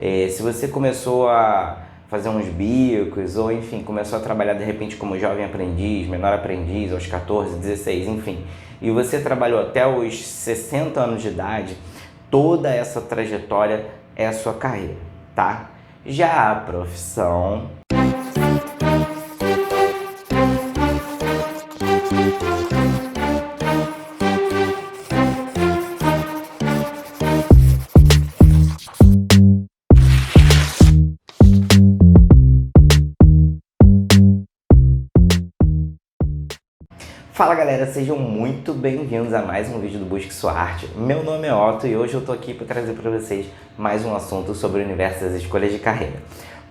Se você começou a fazer uns bicos ou, enfim, começou a trabalhar de repente como jovem aprendiz, menor aprendiz, aos 14, 16, enfim, e você trabalhou até os 60 anos de idade, toda essa trajetória é a sua carreira, tá? Já a profissão. Fala galera, sejam muito bem-vindos a mais um vídeo do Busque Sua Arte. Meu nome é Otto e hoje eu tô aqui para trazer para vocês mais um assunto sobre o universo das escolhas de carreira.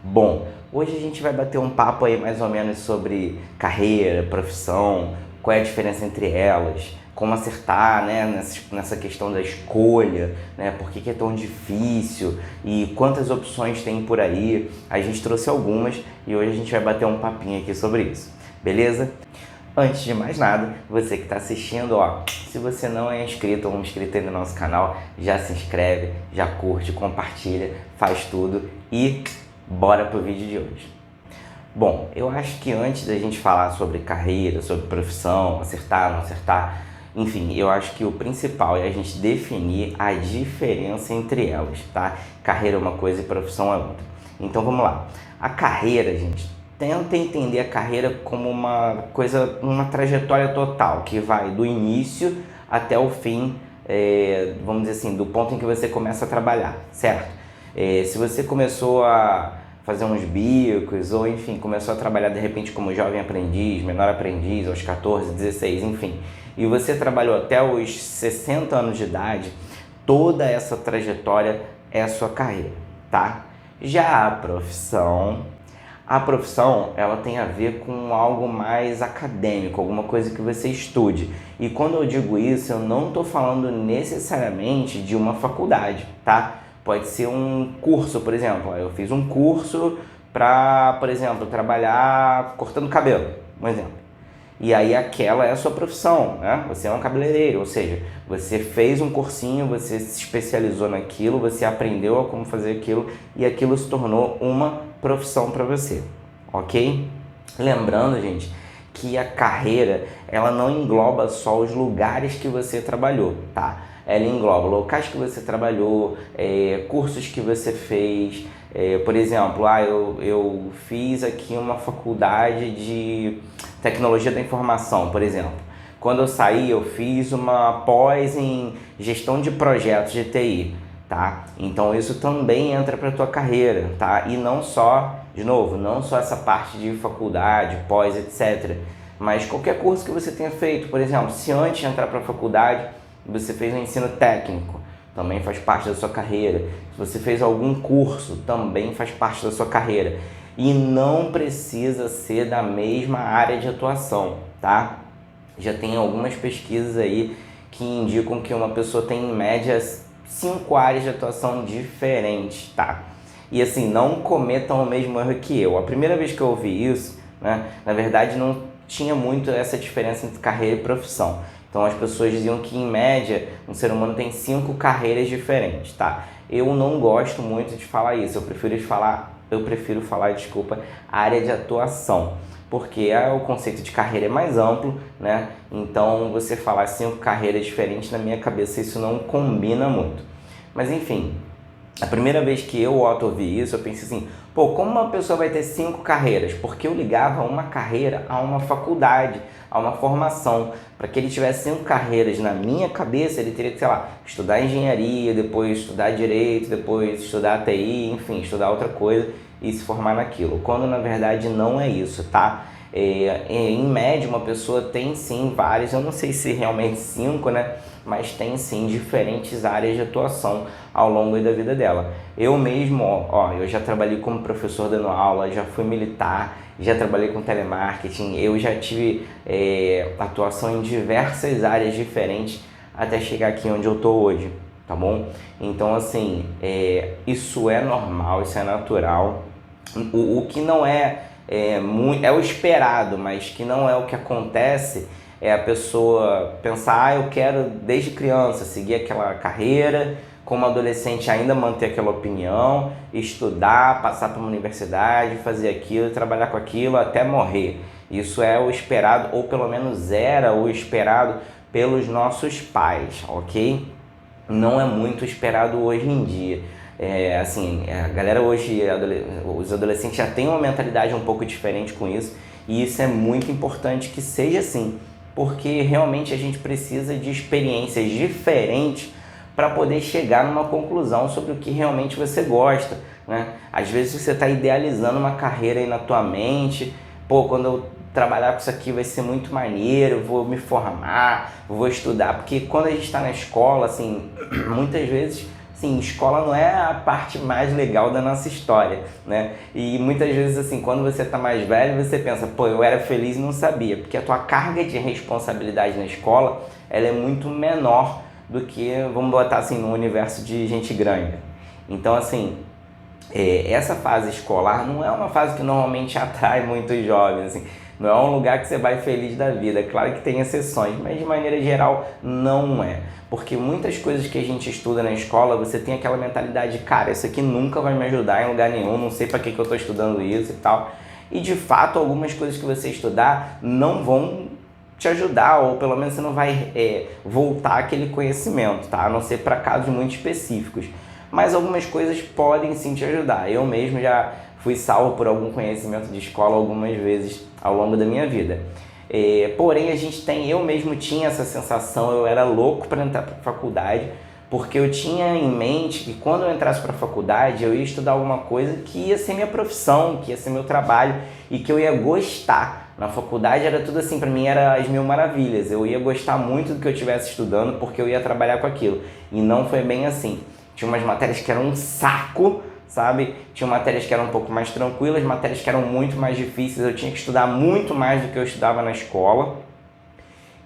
Bom, hoje a gente vai bater um papo aí mais ou menos sobre carreira, profissão, qual é a diferença entre elas, como acertar, né, nessa questão da escolha, né, por que é tão difícil e quantas opções tem por aí. A gente trouxe algumas e hoje a gente vai bater um papinho aqui sobre isso, beleza? Antes de mais nada, você que está assistindo, se você não é inscrito ou inscrito aí no nosso canal, já se inscreve, já curte, compartilha, faz tudo e bora pro vídeo de hoje. Bom, eu acho que antes da gente falar sobre carreira, sobre profissão, acertar, não acertar, enfim, eu acho que o principal é a gente definir a diferença entre elas, tá? Carreira é uma coisa e profissão é outra. Então vamos lá. A carreira, gente, tenta entender a carreira como uma coisa, uma trajetória total, que vai do início até o fim, vamos dizer assim, do ponto em que você começa a trabalhar, certo? Se você começou a fazer uns bicos ou, enfim, começou a trabalhar de repente como jovem aprendiz, menor aprendiz, aos 14, 16, enfim, e você trabalhou até os 60 anos de idade, toda essa trajetória é a sua carreira, tá? Já a profissão, ela tem a ver com algo mais acadêmico, alguma coisa que você estude. E quando eu digo isso, eu não estou falando necessariamente de uma faculdade, tá? Pode ser um curso, por exemplo. Eu fiz um curso para, por exemplo, trabalhar cortando cabelo, um exemplo. E aí aquela é a sua profissão, né? Você é um cabeleireiro, ou seja, você fez um cursinho, você se especializou naquilo, você aprendeu a como fazer aquilo e aquilo se tornou uma profissão para você, ok? Lembrando, gente, que a carreira, ela não engloba só os lugares que você trabalhou, tá? Ela engloba locais que você trabalhou, cursos que você fez, por exemplo, eu fiz aqui uma faculdade de tecnologia da informação, por exemplo. Quando eu saí, eu fiz uma pós em gestão de projetos de TI, tá? Então isso também entra para a tua carreira, tá? E não só, de novo, não só essa parte de faculdade, pós, etc. Mas qualquer curso que você tenha feito, por exemplo, se antes de entrar para a faculdade você fez um ensino técnico, também faz parte da sua carreira. Se você fez algum curso, também faz parte da sua carreira. E não precisa ser da mesma área de atuação, tá? Já tem algumas pesquisas aí que indicam que uma pessoa tem em média 5 áreas de atuação diferentes, tá? E assim, não cometam o mesmo erro que eu. A primeira vez que eu ouvi isso, né, na verdade não tinha muito essa diferença entre carreira e profissão. Então as pessoas diziam que em média um ser humano tem 5 carreiras diferentes, tá? Eu não gosto muito de falar isso, eu prefiro falar, desculpa, área de atuação, porque o conceito de carreira é mais amplo, né? Então você falar 5 carreiras diferentes, na minha cabeça isso não combina muito. Mas enfim, a primeira vez que eu, Otto, ouvi isso, eu pensei assim, pô, como uma pessoa vai ter 5 carreiras? Porque eu ligava uma carreira a uma faculdade, a uma formação. Para que ele tivesse 5 carreiras na minha cabeça, ele teria que, sei lá, estudar engenharia, depois estudar direito, depois estudar TI, enfim, estudar outra coisa e se formar naquilo. Quando na verdade não é isso, tá? Em média, uma pessoa tem sim várias, eu não sei se realmente 5, né? Mas tem sim diferentes áreas de atuação ao longo da vida dela. Eu mesmo, eu já trabalhei como professor dando aula, já fui militar, já trabalhei com telemarketing, eu já tive atuação em diversas áreas diferentes até chegar aqui onde eu estou hoje, tá bom? Então assim, isso é normal, isso é natural. O que não é o esperado, mas que não é o que acontece, é a pessoa pensar, eu quero desde criança seguir aquela carreira, como adolescente ainda manter aquela opinião, estudar, passar para uma universidade, fazer aquilo, trabalhar com aquilo até morrer. Isso é o esperado, ou pelo menos era o esperado pelos nossos pais, ok? Não é muito esperado hoje em dia. A galera hoje, os adolescentes já têm uma mentalidade um pouco diferente com isso, e isso é muito importante que seja assim, porque realmente a gente precisa de experiências diferentes para poder chegar numa conclusão sobre o que realmente você gosta, né? Às vezes você está idealizando uma carreira aí na tua mente, quando eu trabalhar com isso aqui vai ser muito maneiro, vou me formar, vou estudar, porque quando a gente está na escola, assim, muitas vezes, assim, escola não é a parte mais legal da nossa história, né? E muitas vezes, assim, quando você está mais velho, você pensa, eu era feliz e não sabia, porque a tua carga de responsabilidade na escola, ela é muito menor do que, vamos botar assim, no universo de gente grande. Então, assim, essa fase escolar não é uma fase que normalmente atrai muitos jovens, assim, não é um lugar que você vai feliz da vida. Claro que tem exceções, mas de maneira geral não é. Porque muitas coisas que a gente estuda na escola, você tem aquela mentalidade, cara, isso aqui nunca vai me ajudar em lugar nenhum, não sei para que eu estou estudando isso e tal. E de fato, algumas coisas que você estudar não vão te ajudar, ou pelo menos você não vai voltar aquele conhecimento, tá? A não ser para casos muito específicos. Mas algumas coisas podem sim te ajudar. Eu mesmo já fui salvo por algum conhecimento de escola algumas vezes ao longo da minha vida. Porém, eu mesmo tinha essa sensação, eu era louco para entrar para a faculdade, porque eu tinha em mente que quando eu entrasse para a faculdade, eu ia estudar alguma coisa que ia ser minha profissão, que ia ser meu trabalho e que eu ia gostar. Na faculdade era tudo assim, para mim era as mil maravilhas, eu ia gostar muito do que eu estivesse estudando porque eu ia trabalhar com aquilo. E não foi bem assim. Tinha umas matérias que eram um saco, sabe? Tinha matérias que eram um pouco mais tranquilas, matérias que eram muito mais difíceis, eu tinha que estudar muito mais do que eu estudava na escola.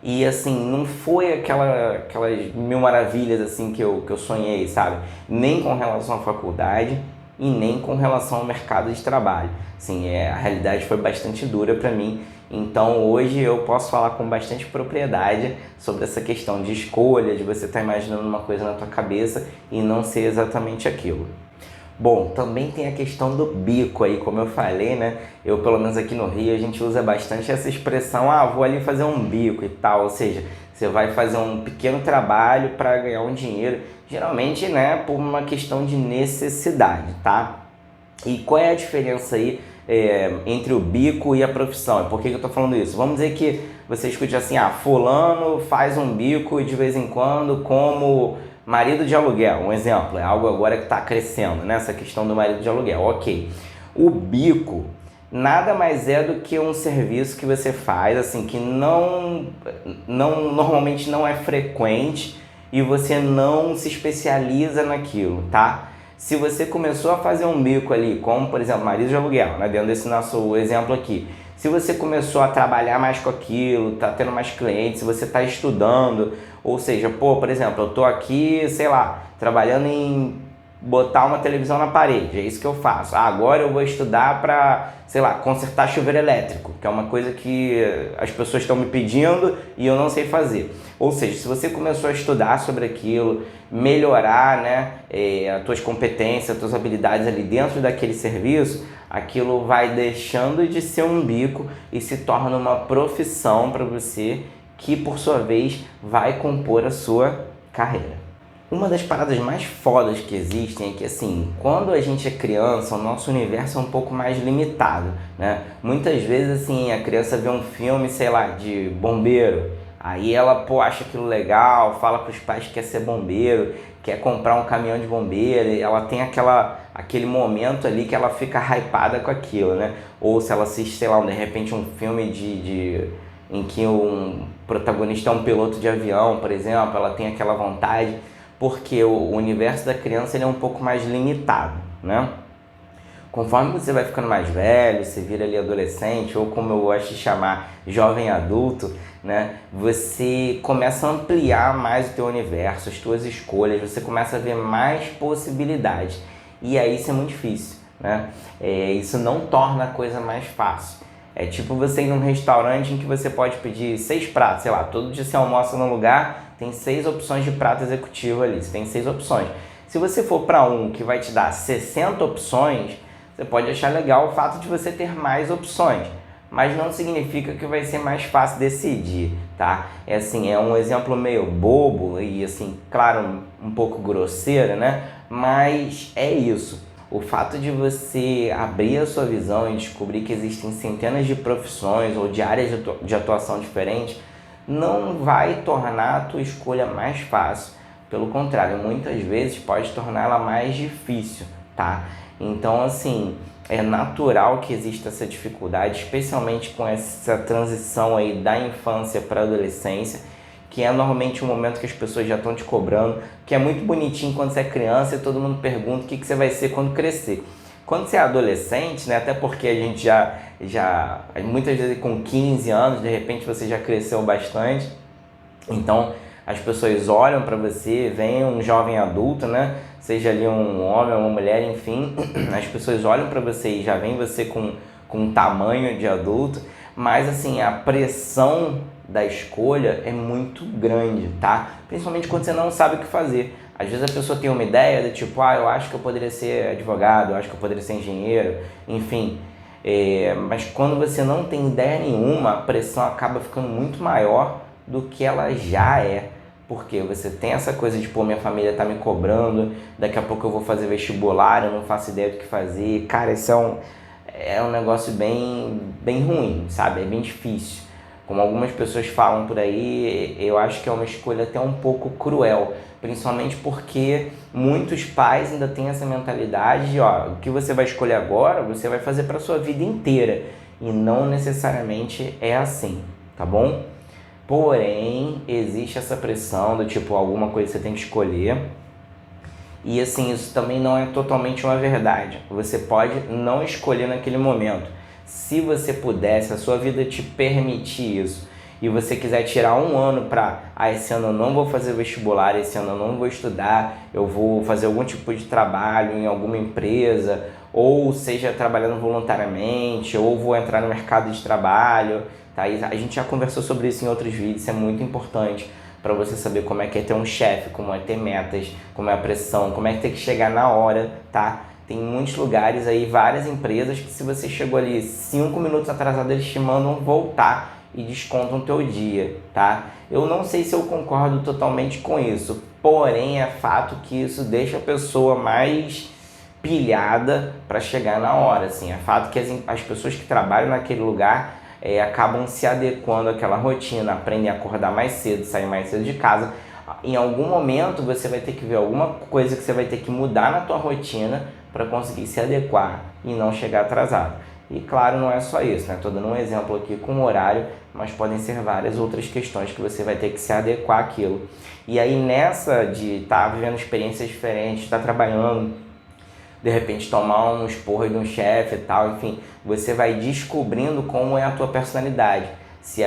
E assim, não foi aquelas mil maravilhas assim que eu sonhei, sabe? Nem com relação à faculdade e nem com relação ao mercado de trabalho. Assim, a realidade foi bastante dura para mim. Então hoje eu posso falar com bastante propriedade sobre essa questão de escolha, de você estar imaginando uma coisa na tua cabeça e não ser exatamente aquilo. Bom, também tem a questão do bico aí, como eu falei, né? Eu, pelo menos aqui no Rio, a gente usa bastante essa expressão, vou ali fazer um bico e tal, ou seja, você vai fazer um pequeno trabalho para ganhar um dinheiro, geralmente, né, por uma questão de necessidade, tá? E qual é a diferença aí entre o bico e a profissão? Por que eu tô falando isso? Vamos dizer que você escute assim, fulano faz um bico de vez em quando como marido de aluguel, um exemplo, é algo agora que está crescendo, né? Essa questão do marido de aluguel, ok. O bico nada mais é do que um serviço que você faz, assim, que normalmente não é frequente e você não se especializa naquilo, tá? Se você começou a fazer um bico ali, como por exemplo, marido de aluguel, né? Dentro desse nosso exemplo aqui, se você começou a trabalhar mais com aquilo, tá tendo mais clientes, se você está estudando, ou seja, por exemplo, eu tô aqui, sei lá, trabalhando em botar uma televisão na parede, é isso que eu faço. Agora eu vou estudar para, sei lá, consertar chuveiro elétrico, que é uma coisa que as pessoas estão me pedindo e eu não sei fazer. Ou seja, se você começou a estudar sobre aquilo, melhorar, né, as tuas competências, as tuas habilidades ali dentro daquele serviço, aquilo vai deixando de ser um bico e se torna uma profissão para você que, por sua vez, vai compor a sua carreira. Uma das paradas mais fodas que existem é que, assim, quando a gente é criança, o nosso universo é um pouco mais limitado, né? Muitas vezes, assim, a criança vê um filme, sei lá, de bombeiro, aí ela, acha aquilo legal, fala para os pais que quer ser bombeiro, quer comprar um caminhão de bombeiro, e ela tem aquele momento ali que ela fica hypada com aquilo, né? Ou se ela assiste, sei lá, de repente um filme em que um protagonista é um piloto de avião, por exemplo, ela tem aquela vontade, porque o universo da criança ele é um pouco mais limitado, né? Conforme você vai ficando mais velho, você vira ali adolescente, ou como eu gosto de chamar, jovem adulto, né? Você começa a ampliar mais o teu universo, as tuas escolhas, você começa a ver mais possibilidades. E aí isso é muito difícil, né? Isso não torna a coisa mais fácil. É tipo você ir num restaurante em que você pode pedir 6 pratos, sei lá, todo dia você almoça num lugar, tem 6 opções de prato executivo ali, você tem 6 opções. Se você for para um que vai te dar 60 opções, você pode achar legal o fato de você ter mais opções, mas não significa que vai ser mais fácil decidir, tá? É assim, é um exemplo meio bobo e assim, claro, um pouco grosseiro, né? Mas é isso. O fato de você abrir a sua visão e descobrir que existem centenas de profissões ou de áreas de atuação diferentes não vai tornar a tua escolha mais fácil. Pelo contrário, muitas vezes pode torná-la mais difícil, tá? Então, assim, é natural que exista essa dificuldade, especialmente com essa transição aí da infância para a adolescência, que é normalmente um momento que as pessoas já estão te cobrando, que é muito bonitinho quando você é criança e todo mundo pergunta o que você vai ser quando crescer. Quando você é adolescente, né, até porque a gente já muitas vezes com 15 anos, de repente você já cresceu bastante, então as pessoas olham para você, vem um jovem adulto, né, seja ali um homem ou uma mulher, enfim, as pessoas olham para você e já vem você com um tamanho de adulto, mas assim, a pressão da escolha é muito grande, tá? Principalmente quando você não sabe o que fazer. Às vezes a pessoa tem uma ideia de tipo, eu acho que eu poderia ser advogado, eu acho que eu poderia ser engenheiro, enfim. Mas quando você não tem ideia nenhuma, a pressão acaba ficando muito maior do que ela já é. Porque você tem essa coisa de, pô, minha família tá me cobrando, daqui a pouco eu vou fazer vestibular, eu não faço ideia do que fazer. Cara, isso é um negócio bem ruim, sabe? É bem difícil. Como algumas pessoas falam por aí, eu acho que é uma escolha até um pouco cruel, principalmente porque muitos pais ainda têm essa mentalidade de, o que você vai escolher agora, você vai fazer para sua vida inteira, e não necessariamente é assim, tá bom? Porém, existe essa pressão do tipo, alguma coisa você tem que escolher, e assim, isso também não é totalmente uma verdade. Você pode não escolher naquele momento. Se você puder, se a sua vida te permitir isso, e você quiser tirar um ano para, esse ano eu não vou fazer vestibular, esse ano eu não vou estudar, eu vou fazer algum tipo de trabalho em alguma empresa, ou seja, trabalhando voluntariamente, ou vou entrar no mercado de trabalho, tá? E a gente já conversou sobre isso em outros vídeos, isso é muito importante para você saber como é que é ter um chefe, como é ter metas, como é a pressão, como é que tem que chegar na hora, tá? Tem muitos lugares aí, várias empresas que se você chegou ali 5 minutos atrasado, eles te mandam voltar e descontam o teu dia, tá? Eu não sei se eu concordo totalmente com isso, porém é fato que isso deixa a pessoa mais pilhada para chegar na hora, assim. É fato que as pessoas que trabalham naquele lugar acabam se adequando àquela rotina, aprendem a acordar mais cedo, sair mais cedo de casa. Em algum momento você vai ter que ver alguma coisa que você vai ter que mudar na tua rotina para conseguir se adequar e não chegar atrasado. E claro, não é só isso, né? Estou dando um exemplo aqui com o horário, mas podem ser várias outras questões que você vai ter que se adequar àquilo. E aí nessa de estar vivendo experiências diferentes, estar trabalhando, de repente tomar um esporro de um chefe e tal, enfim, você vai descobrindo como é a tua personalidade. Se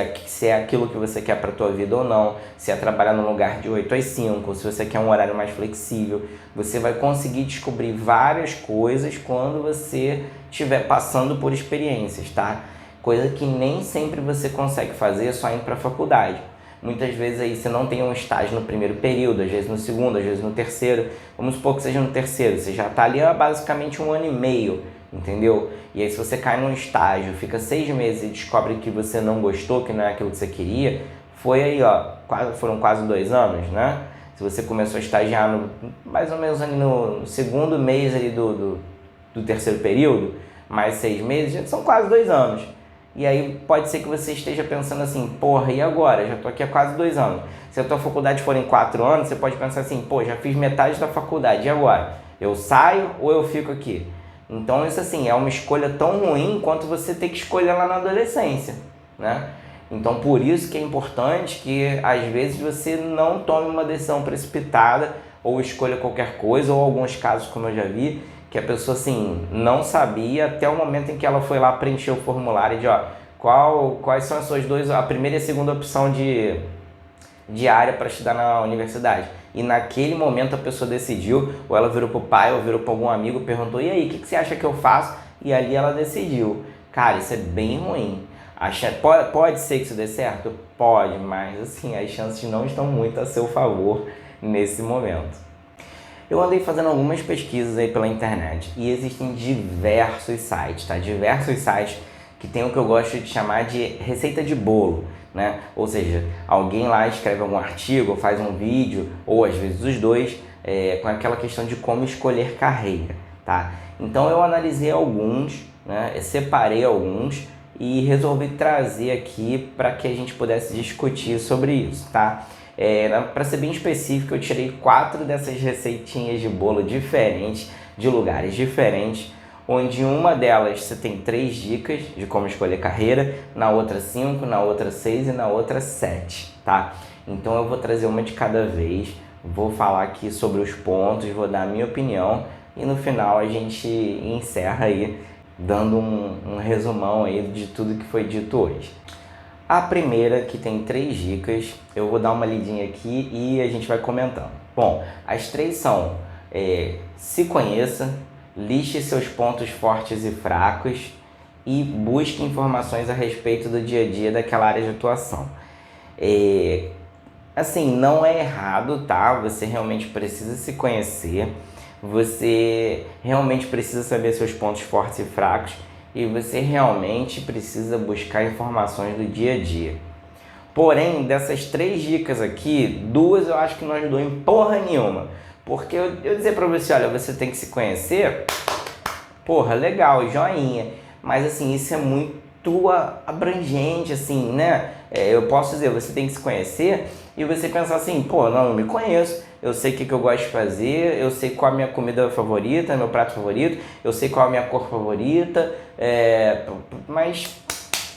é aquilo que você quer para a tua vida ou não, se é trabalhar num lugar de 8 às 5, se você quer um horário mais flexível, você vai conseguir descobrir várias coisas quando você estiver passando por experiências, tá? Coisa que nem sempre você consegue fazer só indo para a faculdade. Muitas vezes aí você não tem um estágio no primeiro período, às vezes no segundo, às vezes no terceiro. Vamos supor que seja no terceiro, você já está ali há basicamente 1 ano e meio, entendeu? E aí se você cai num estágio, fica 6 meses e descobre que você não gostou, que não é aquilo que você queria, foi aí, foram quase 2 anos, né? Se você começou a estagiar mais ou menos ali no segundo mês ali do terceiro período, mais 6 meses, já são quase 2 anos. E aí pode ser que você esteja pensando assim, porra, e agora? Já estou aqui há quase 2 anos. Se a tua faculdade for em 4 anos, você pode pensar assim, pô, já fiz metade da faculdade, e agora? Eu saio ou eu fico aqui? Então isso assim, é uma escolha tão ruim quanto você ter que escolher lá na adolescência, né? Então por isso que é importante que às vezes você não tome uma decisão precipitada ou escolha qualquer coisa, ou alguns casos como eu já vi, que a pessoa assim não sabia até o momento em que ela foi lá preencher o formulário de quais são as suas a primeira e a segunda opção de área para estudar na universidade. E naquele momento a pessoa decidiu, ou ela virou pro pai, ou virou para algum amigo, perguntou, e aí, o que você acha que eu faço? E ali ela decidiu. Cara, isso é bem ruim. Pode ser que isso dê certo? Pode, mas assim, as chances não estão muito a seu favor nesse momento. Eu andei fazendo algumas pesquisas aí pela internet e existem diversos sites, tá? Diversos sites que tem o que eu gosto de chamar de receita de bolo, né? Ou seja, alguém lá escreve algum artigo, faz um vídeo, ou às vezes os dois, com aquela questão de como escolher carreira, tá? Então eu analisei alguns, né? Eu separei alguns e resolvi trazer aqui para que a gente pudesse discutir sobre isso, tá? Para ser bem específico, eu tirei 4 dessas receitinhas de bolo diferentes, de lugares diferentes, onde uma delas você tem 3 dicas de como escolher carreira, na outra 5, na outra 6 e na outra 7, tá? Então eu vou trazer uma de cada vez, vou falar aqui sobre os pontos, vou dar a minha opinião e no final a gente encerra aí dando um resumão aí de tudo que foi dito hoje. A primeira, que tem 3 dicas, eu vou dar uma lidinha aqui e a gente vai comentando. Bom, as 3 são: se conheça, liste seus pontos fortes e fracos e busque informações a respeito do dia a dia daquela área de atuação. Assim, não é errado, tá? Você realmente precisa se conhecer, você realmente precisa saber seus pontos fortes e fracos e você realmente precisa buscar informações do dia a dia. Porém, dessas 3 dicas aqui, 2 eu acho que não ajudou em porra nenhuma. Porque eu dizer pra você, olha, você tem que se conhecer, porra, legal, joinha. Mas assim, isso é muito abrangente, assim, né? Eu posso dizer, você tem que se conhecer e você pensar assim, pô, não me conheço, eu sei o que eu gosto de fazer, eu sei qual a minha comida favorita, meu prato favorito, eu sei qual a minha cor favorita, mas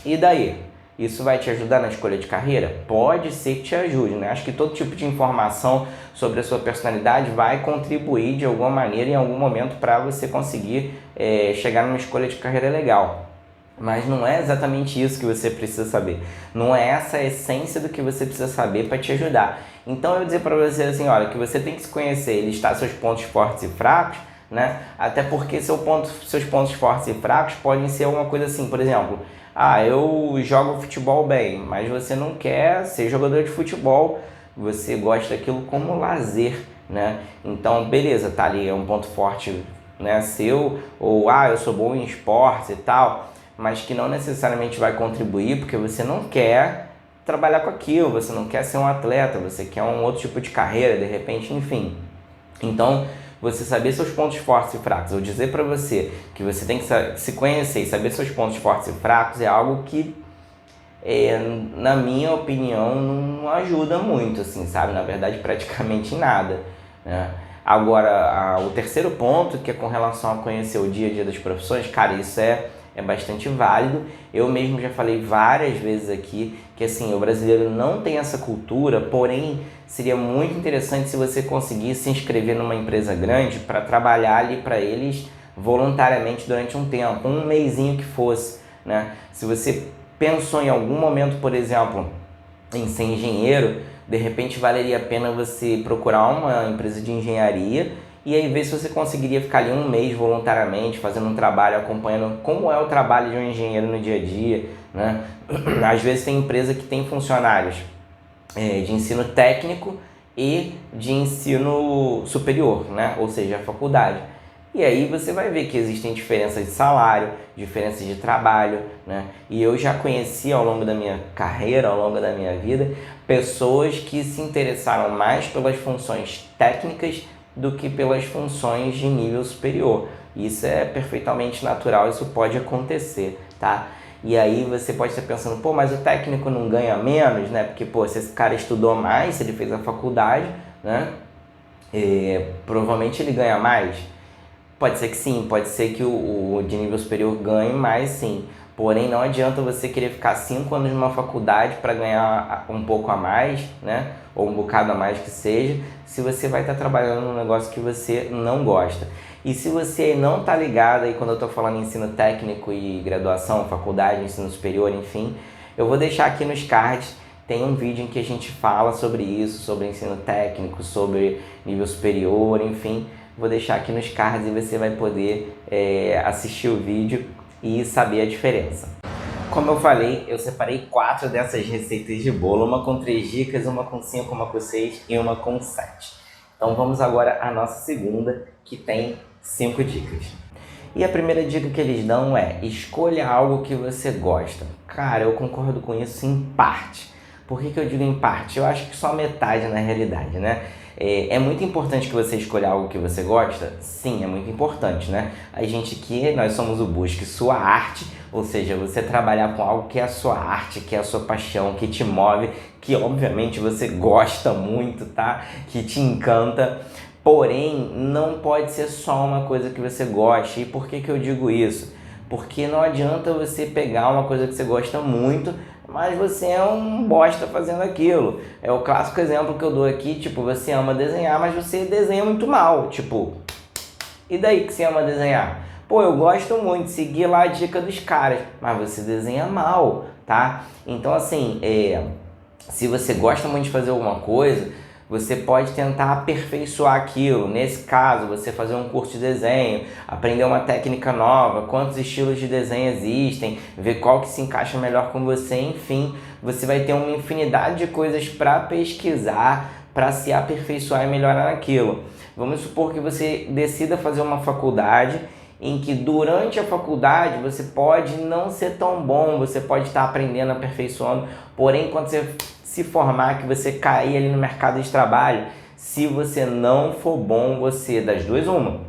e daí? Isso vai te ajudar na escolha de carreira? Pode ser que te ajude, né? Acho que todo tipo de informação sobre a sua personalidade vai contribuir de alguma maneira, em algum momento, para você conseguir chegar numa escolha de carreira legal. Mas não é exatamente isso que você precisa saber. Não é essa a essência do que você precisa saber para te ajudar. Então eu dizer para você assim, olha, que você tem que se conhecer e listar seus pontos fortes e fracos, né? Até porque seus pontos fortes e fracos podem ser alguma coisa assim, por exemplo, eu jogo futebol bem, mas você não quer ser jogador de futebol, você gosta daquilo como lazer, né? Então, beleza, tá ali, é um ponto forte, né, seu, ou eu sou bom em esportes e tal, mas que não necessariamente vai contribuir porque você não quer trabalhar com aquilo, você não quer ser um atleta, você quer um outro tipo de carreira, de repente, enfim. Então, você saber seus pontos fortes e fracos, ou dizer para você que você tem que se conhecer e saber seus pontos fortes e fracos é algo que, na minha opinião, não ajuda muito, assim, sabe? Na verdade, praticamente nada, né? Agora, o terceiro ponto, que é com relação a conhecer o dia a dia das profissões, cara, isso é bastante válido. Eu mesmo já falei várias vezes aqui que assim, o brasileiro não tem essa cultura, porém seria muito interessante se você conseguisse se inscrever numa empresa grande para trabalhar ali para eles voluntariamente durante um tempo, um mesinho que fosse, né? Se você pensou em algum momento, por exemplo, em ser engenheiro, de repente valeria a pena você procurar uma empresa de engenharia e aí ver se você conseguiria ficar ali um mês voluntariamente, fazendo um trabalho, acompanhando como é o trabalho de um engenheiro no dia a dia, né? Às vezes tem empresa que tem funcionários de ensino técnico e de ensino superior, né? Ou seja, a faculdade. E aí você vai ver que existem diferenças de salário, diferenças de trabalho, né? E eu já conheci ao longo da minha carreira, ao longo da minha vida, pessoas que se interessaram mais pelas funções técnicas do que pelas funções de nível superior. Isso é perfeitamente natural, isso pode acontecer, tá? E aí você pode estar pensando, pô, mas o técnico não ganha menos, né? Porque, pô, se esse cara estudou mais, se ele fez a faculdade, né? Provavelmente ele ganha mais. Pode ser que sim, pode ser que o de nível superior ganhe mais, sim. Porém, não adianta você querer ficar 5 anos numa faculdade para ganhar um pouco a mais, né? Ou um bocado a mais que seja, se você vai estar trabalhando num negócio que você não gosta. E se você não está ligado, aí quando eu estou falando em ensino técnico e graduação, faculdade, ensino superior, enfim, eu vou deixar aqui nos cards, tem um vídeo em que a gente fala sobre isso, sobre ensino técnico, sobre nível superior, enfim. Vou deixar aqui nos cards e você vai poder assistir o vídeo e saber a diferença. Como eu falei, eu separei 4 dessas receitas de bolo, uma com 3 dicas, uma com 5, uma com 6 e uma com 7. Então vamos agora à nossa segunda, que tem 5 dicas. E a primeira dica que eles dão é: escolha algo que você gosta. Cara, eu concordo com isso em parte. Por que eu digo em parte? Eu acho que só metade na realidade, né? É muito importante que você escolha algo que você gosta? Sim, é muito importante, né? A gente aqui, nós somos o Busque Sua Arte, ou seja, você trabalhar com algo que é a sua arte, que é a sua paixão, que te move, que obviamente você gosta muito, tá? Que te encanta. Porém, não pode ser só uma coisa que você goste. E por que eu digo isso? Porque não adianta você pegar uma coisa que você gosta muito, mas você é um bosta fazendo aquilo. É o clássico exemplo que eu dou aqui, tipo, você ama desenhar, mas você desenha muito mal. Tipo, e daí que você ama desenhar? Pô, eu gosto muito, seguir lá a dica dos caras, mas você desenha mal, tá? Então, assim, se você gosta muito de fazer alguma coisa, você pode tentar aperfeiçoar aquilo. Nesse caso, você fazer um curso de desenho, aprender uma técnica nova, quantos estilos de desenho existem, ver qual que se encaixa melhor com você, enfim, você vai ter uma infinidade de coisas para pesquisar, para se aperfeiçoar e melhorar naquilo. Vamos supor que você decida fazer uma faculdade em que durante a faculdade você pode não ser tão bom, você pode estar aprendendo, aperfeiçoando, porém quando você se formar, que você cair ali no mercado de trabalho, se você não for bom, você, das duas uma,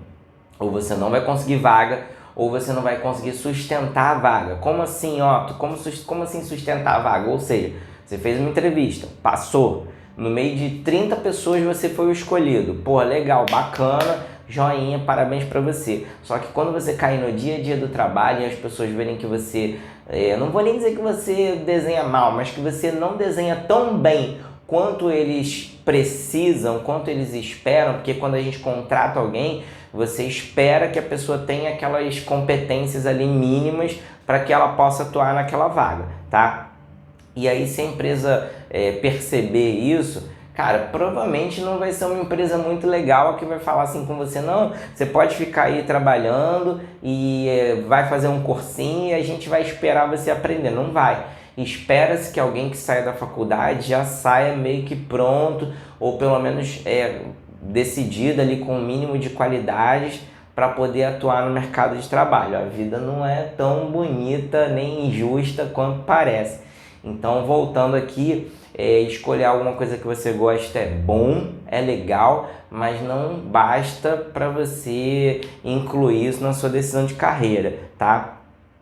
ou você não vai conseguir vaga, ou você não vai conseguir sustentar a vaga. Como assim, Otto? Como assim sustentar a vaga? Ou seja, você fez uma entrevista, passou, no meio de 30 pessoas você foi o escolhido. Pô, legal, bacana, joinha, parabéns pra você. Só que quando você cair no dia a dia do trabalho e as pessoas verem que você, não vou nem dizer que você desenha mal, mas que você não desenha tão bem quanto eles precisam, quanto eles esperam, porque quando a gente contrata alguém, você espera que a pessoa tenha aquelas competências ali mínimas para que ela possa atuar naquela vaga, tá? E aí, se a empresa perceber isso, cara, provavelmente não vai ser uma empresa muito legal que vai falar assim com você: não, você pode ficar aí trabalhando e vai fazer um cursinho e a gente vai esperar você aprender. Não vai. Espera-se que alguém que saia da faculdade já saia meio que pronto, ou pelo menos decidido ali com o mínimo de qualidades para poder atuar no mercado de trabalho. A vida não é tão bonita nem injusta quanto parece. Então, voltando aqui, escolher alguma coisa que você gosta é bom, é legal, mas não basta para você incluir isso na sua decisão de carreira, tá?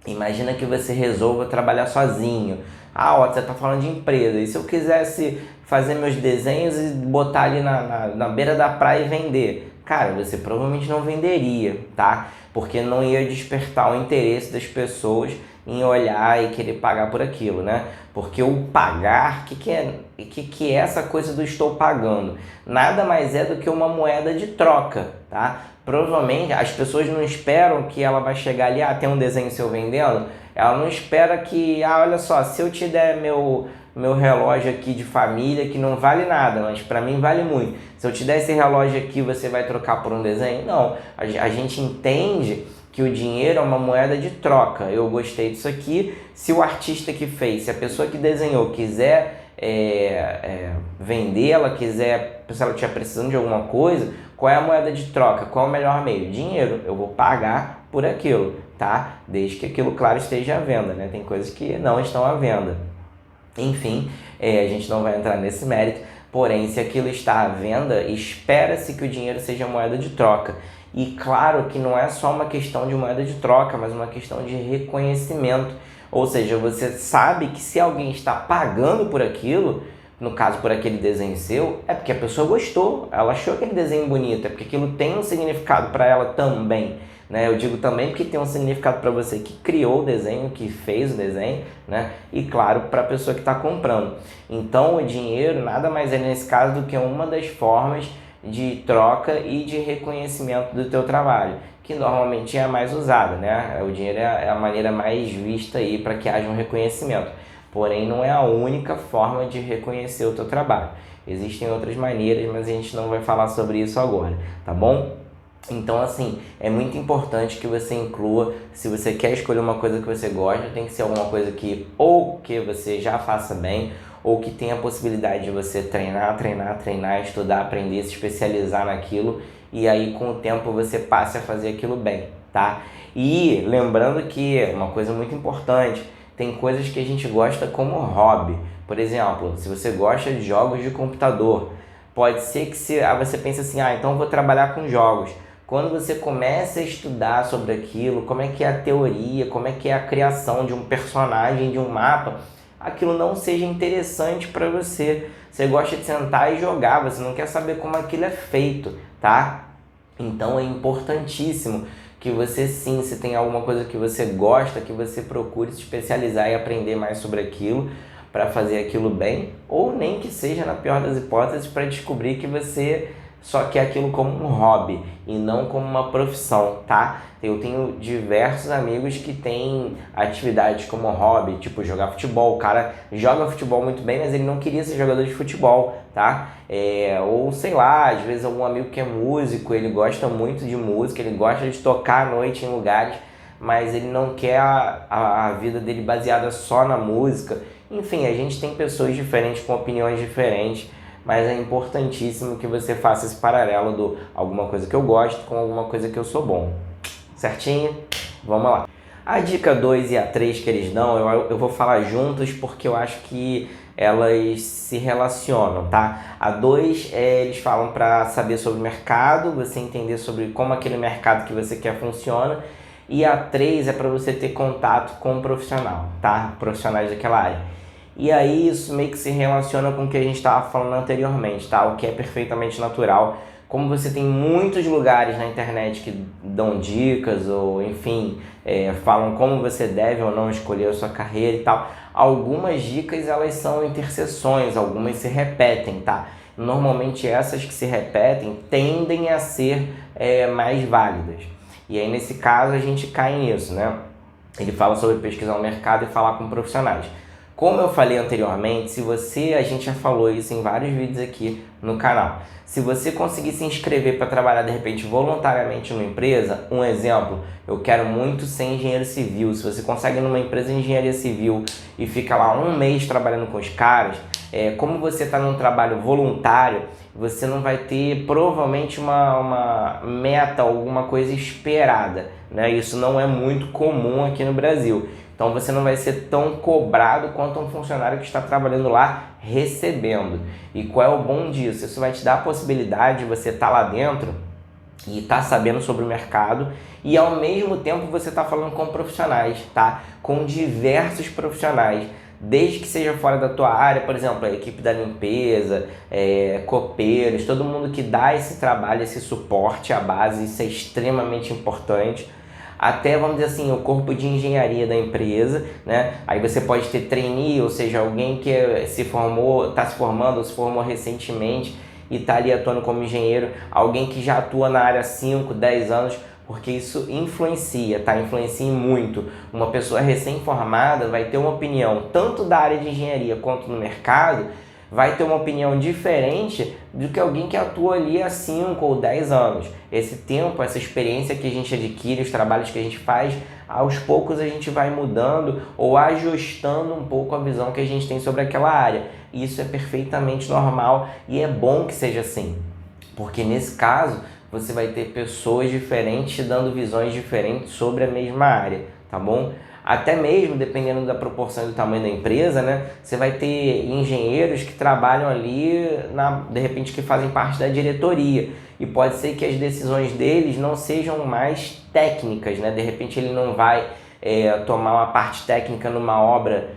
Imagina que você resolva trabalhar sozinho. Ah, ó, você está falando de empresa. E se eu quisesse fazer meus desenhos e botar ali na beira da praia e vender? Cara, você provavelmente não venderia, tá? Porque não ia despertar o interesse das pessoas em olhar e querer pagar por aquilo, né? Porque o pagar, que é essa coisa do estou pagando? Nada mais é do que uma moeda de troca, tá? Provavelmente as pessoas não esperam que ela vai chegar ali, tem um desenho seu vendendo, ela não espera que, olha só, se eu te der meu relógio aqui de família, que não vale nada, mas para mim vale muito, se eu te der esse relógio aqui, você vai trocar por um desenho? Não, a gente entende que o dinheiro é uma moeda de troca. Eu gostei disso aqui, se o artista que fez, se a pessoa que desenhou quiser vender, ela quiser, se ela estiver precisando de alguma coisa, qual é a moeda de troca? Qual é o melhor meio? Dinheiro. Eu vou pagar por aquilo, tá? Desde que aquilo, claro, esteja à venda, né? Tem coisas que não estão à venda. Enfim, a gente não vai entrar nesse mérito, porém, se aquilo está à venda, espera-se que o dinheiro seja moeda de troca. E claro que não é só uma questão de moeda de troca, mas uma questão de reconhecimento. Ou seja, você sabe que se alguém está pagando por aquilo, no caso por aquele desenho seu, é porque a pessoa gostou, ela achou aquele desenho bonito, é porque aquilo tem um significado para ela também. Né? Eu digo também porque tem um significado para você que criou o desenho, que fez o desenho, né? E claro, para a pessoa que está comprando. Então o dinheiro nada mais é nesse caso do que uma das formas de troca e de reconhecimento do teu trabalho, que normalmente é a mais usada, né? O dinheiro é a maneira mais vista aí para que haja um reconhecimento. Porém, não é a única forma de reconhecer o teu trabalho. Existem outras maneiras, mas a gente não vai falar sobre isso agora, tá bom? Então, assim, é muito importante que você inclua, se você quer escolher uma coisa que você gosta, tem que ser alguma coisa que ou que você já faça bem, ou que tem a possibilidade de você treinar, estudar, aprender, se especializar naquilo, e aí com o tempo você passe a fazer aquilo bem, tá? E lembrando que uma coisa muito importante, tem coisas que a gente gosta como hobby. Por exemplo, se você gosta de jogos de computador, pode ser que você pense assim, então eu vou trabalhar com jogos. Quando você começa a estudar sobre aquilo, como é que é a teoria, como é que é a criação de um personagem, de um mapa, aquilo não seja interessante para você. Você gosta de sentar e jogar, você não quer saber como aquilo é feito, tá? Então é importantíssimo que você sim, se tem alguma coisa que você gosta, que você procure se especializar e aprender mais sobre aquilo para fazer aquilo bem, ou nem que seja, na pior das hipóteses, para descobrir que você só quer aquilo como um hobby e não como uma profissão, tá? Eu tenho diversos amigos que têm atividades como hobby, tipo jogar futebol. O cara joga futebol muito bem, mas ele não queria ser jogador de futebol, tá? Ou sei lá, às vezes algum amigo que é músico, ele gosta muito de música, ele gosta de tocar à noite em lugares, mas ele não quer a vida dele baseada só na música. Enfim, a gente tem pessoas diferentes com opiniões diferentes, mas é importantíssimo que você faça esse paralelo do alguma coisa que eu gosto com alguma coisa que eu sou bom. Certinho? Vamos lá. A dica 2 e a 3 que eles dão, eu vou falar juntos porque eu acho que elas se relacionam, tá? A 2 eles falam para saber sobre o mercado, você entender sobre como aquele mercado que você quer funciona. E a 3 é para você ter contato com um profissional, tá? Profissionais daquela área. E aí isso meio que se relaciona com o que a gente estava falando anteriormente, tá? O que é perfeitamente natural. Como você tem muitos lugares na internet que dão dicas ou, enfim, falam como você deve ou não escolher a sua carreira e tal, algumas dicas elas são interseções, algumas se repetem, tá? Normalmente essas que se repetem tendem a ser mais válidas. E aí nesse caso a gente cai nisso, né? Ele fala sobre pesquisar o mercado e falar com profissionais. Como eu falei anteriormente, a gente já falou isso em vários vídeos aqui no canal. Se você conseguir se inscrever para trabalhar de repente voluntariamente numa empresa, um exemplo, eu quero muito ser engenheiro civil. Se você consegue numa empresa de engenharia civil e fica lá um mês trabalhando com os caras, como você está num trabalho voluntário, você não vai ter provavelmente uma meta, alguma coisa esperada, né? Isso não é muito comum aqui no Brasil. Então você não vai ser tão cobrado quanto um funcionário que está trabalhando lá recebendo. E qual é o bom disso? Isso vai te dar a possibilidade de você estar lá dentro e estar sabendo sobre o mercado e ao mesmo tempo você está falando com profissionais, tá? Com diversos profissionais. Desde que seja fora da tua área, por exemplo, a equipe da limpeza, copeiros, todo mundo que dá esse trabalho, esse suporte à base, isso é extremamente importante. Até, vamos dizer assim, o corpo de engenharia da empresa, né? Aí você pode ter trainee, ou seja, alguém que se formou, está se formando ou se formou recentemente e está ali atuando como engenheiro, alguém que já atua na área há 5, 10 anos, porque isso influencia, tá? Influencia muito. Uma pessoa recém-formada vai ter uma opinião tanto da área de engenharia quanto no mercado, vai ter uma opinião diferente do que alguém que atua ali há 5 ou 10 anos. Esse tempo, essa experiência que a gente adquire, os trabalhos que a gente faz, aos poucos a gente vai mudando ou ajustando um pouco a visão que a gente tem sobre aquela área. Isso é perfeitamente normal e é bom que seja assim, porque nesse caso você vai ter pessoas diferentes dando visões diferentes sobre a mesma área, tá bom? Até mesmo, dependendo da proporção e do tamanho da empresa, né, você vai ter engenheiros que trabalham ali, de repente, que fazem parte da diretoria. E pode ser que as decisões deles não sejam mais técnicas, né? De repente ele não vai tomar uma parte técnica numa obra,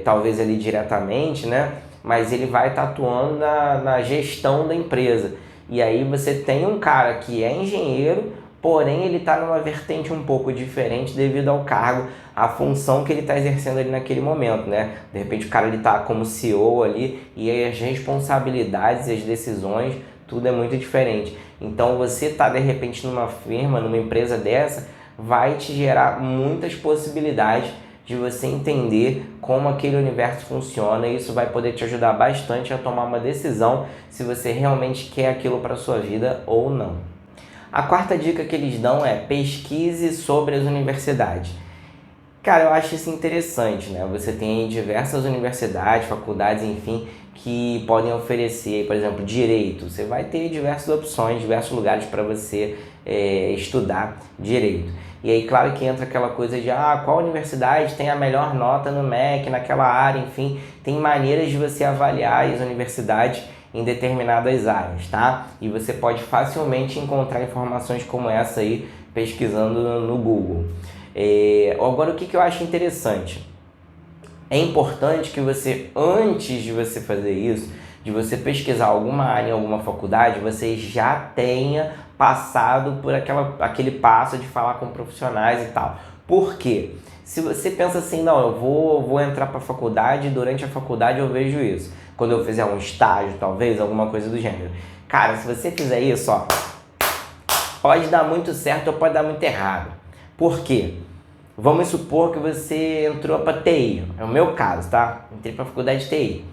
talvez ali diretamente, né? Mas ele vai estar atuando na gestão da empresa. E aí você tem um cara que é engenheiro, porém ele está numa vertente um pouco diferente devido ao cargo, à função que ele está exercendo ali naquele momento, né? De repente o cara está como CEO ali e aí as responsabilidades e as decisões, tudo é muito diferente. Então você está de repente numa firma, numa empresa dessa, vai te gerar muitas possibilidades de você entender como aquele universo funciona e isso vai poder te ajudar bastante a tomar uma decisão se você realmente quer aquilo para a sua vida ou não. A quarta dica que eles dão é pesquise sobre as universidades. Cara, eu acho isso interessante, né? Você tem diversas universidades, faculdades, enfim, que podem oferecer, por exemplo, direito. Você vai ter diversas opções, diversos lugares para você estudar direito. E aí, claro que entra aquela coisa de, qual universidade tem a melhor nota no MEC, naquela área, enfim. Tem maneiras de você avaliar as universidades em determinadas áreas, tá? E você pode facilmente encontrar informações como essa aí, pesquisando no Google. Agora, o que eu acho interessante? É importante que você, antes de você fazer isso, de você pesquisar alguma área em alguma faculdade, você já tenha passado por aquele passo de falar com profissionais e tal. Por quê? Se você pensa assim, não, eu vou entrar para a faculdade, durante a faculdade eu vejo isso. Quando eu fizer um estágio, talvez, alguma coisa do gênero. Cara, se você fizer isso, ó, pode dar muito certo ou pode dar muito errado. Por quê? Vamos supor que você entrou para TI, é o meu caso, tá? Entrei para a faculdade de TI.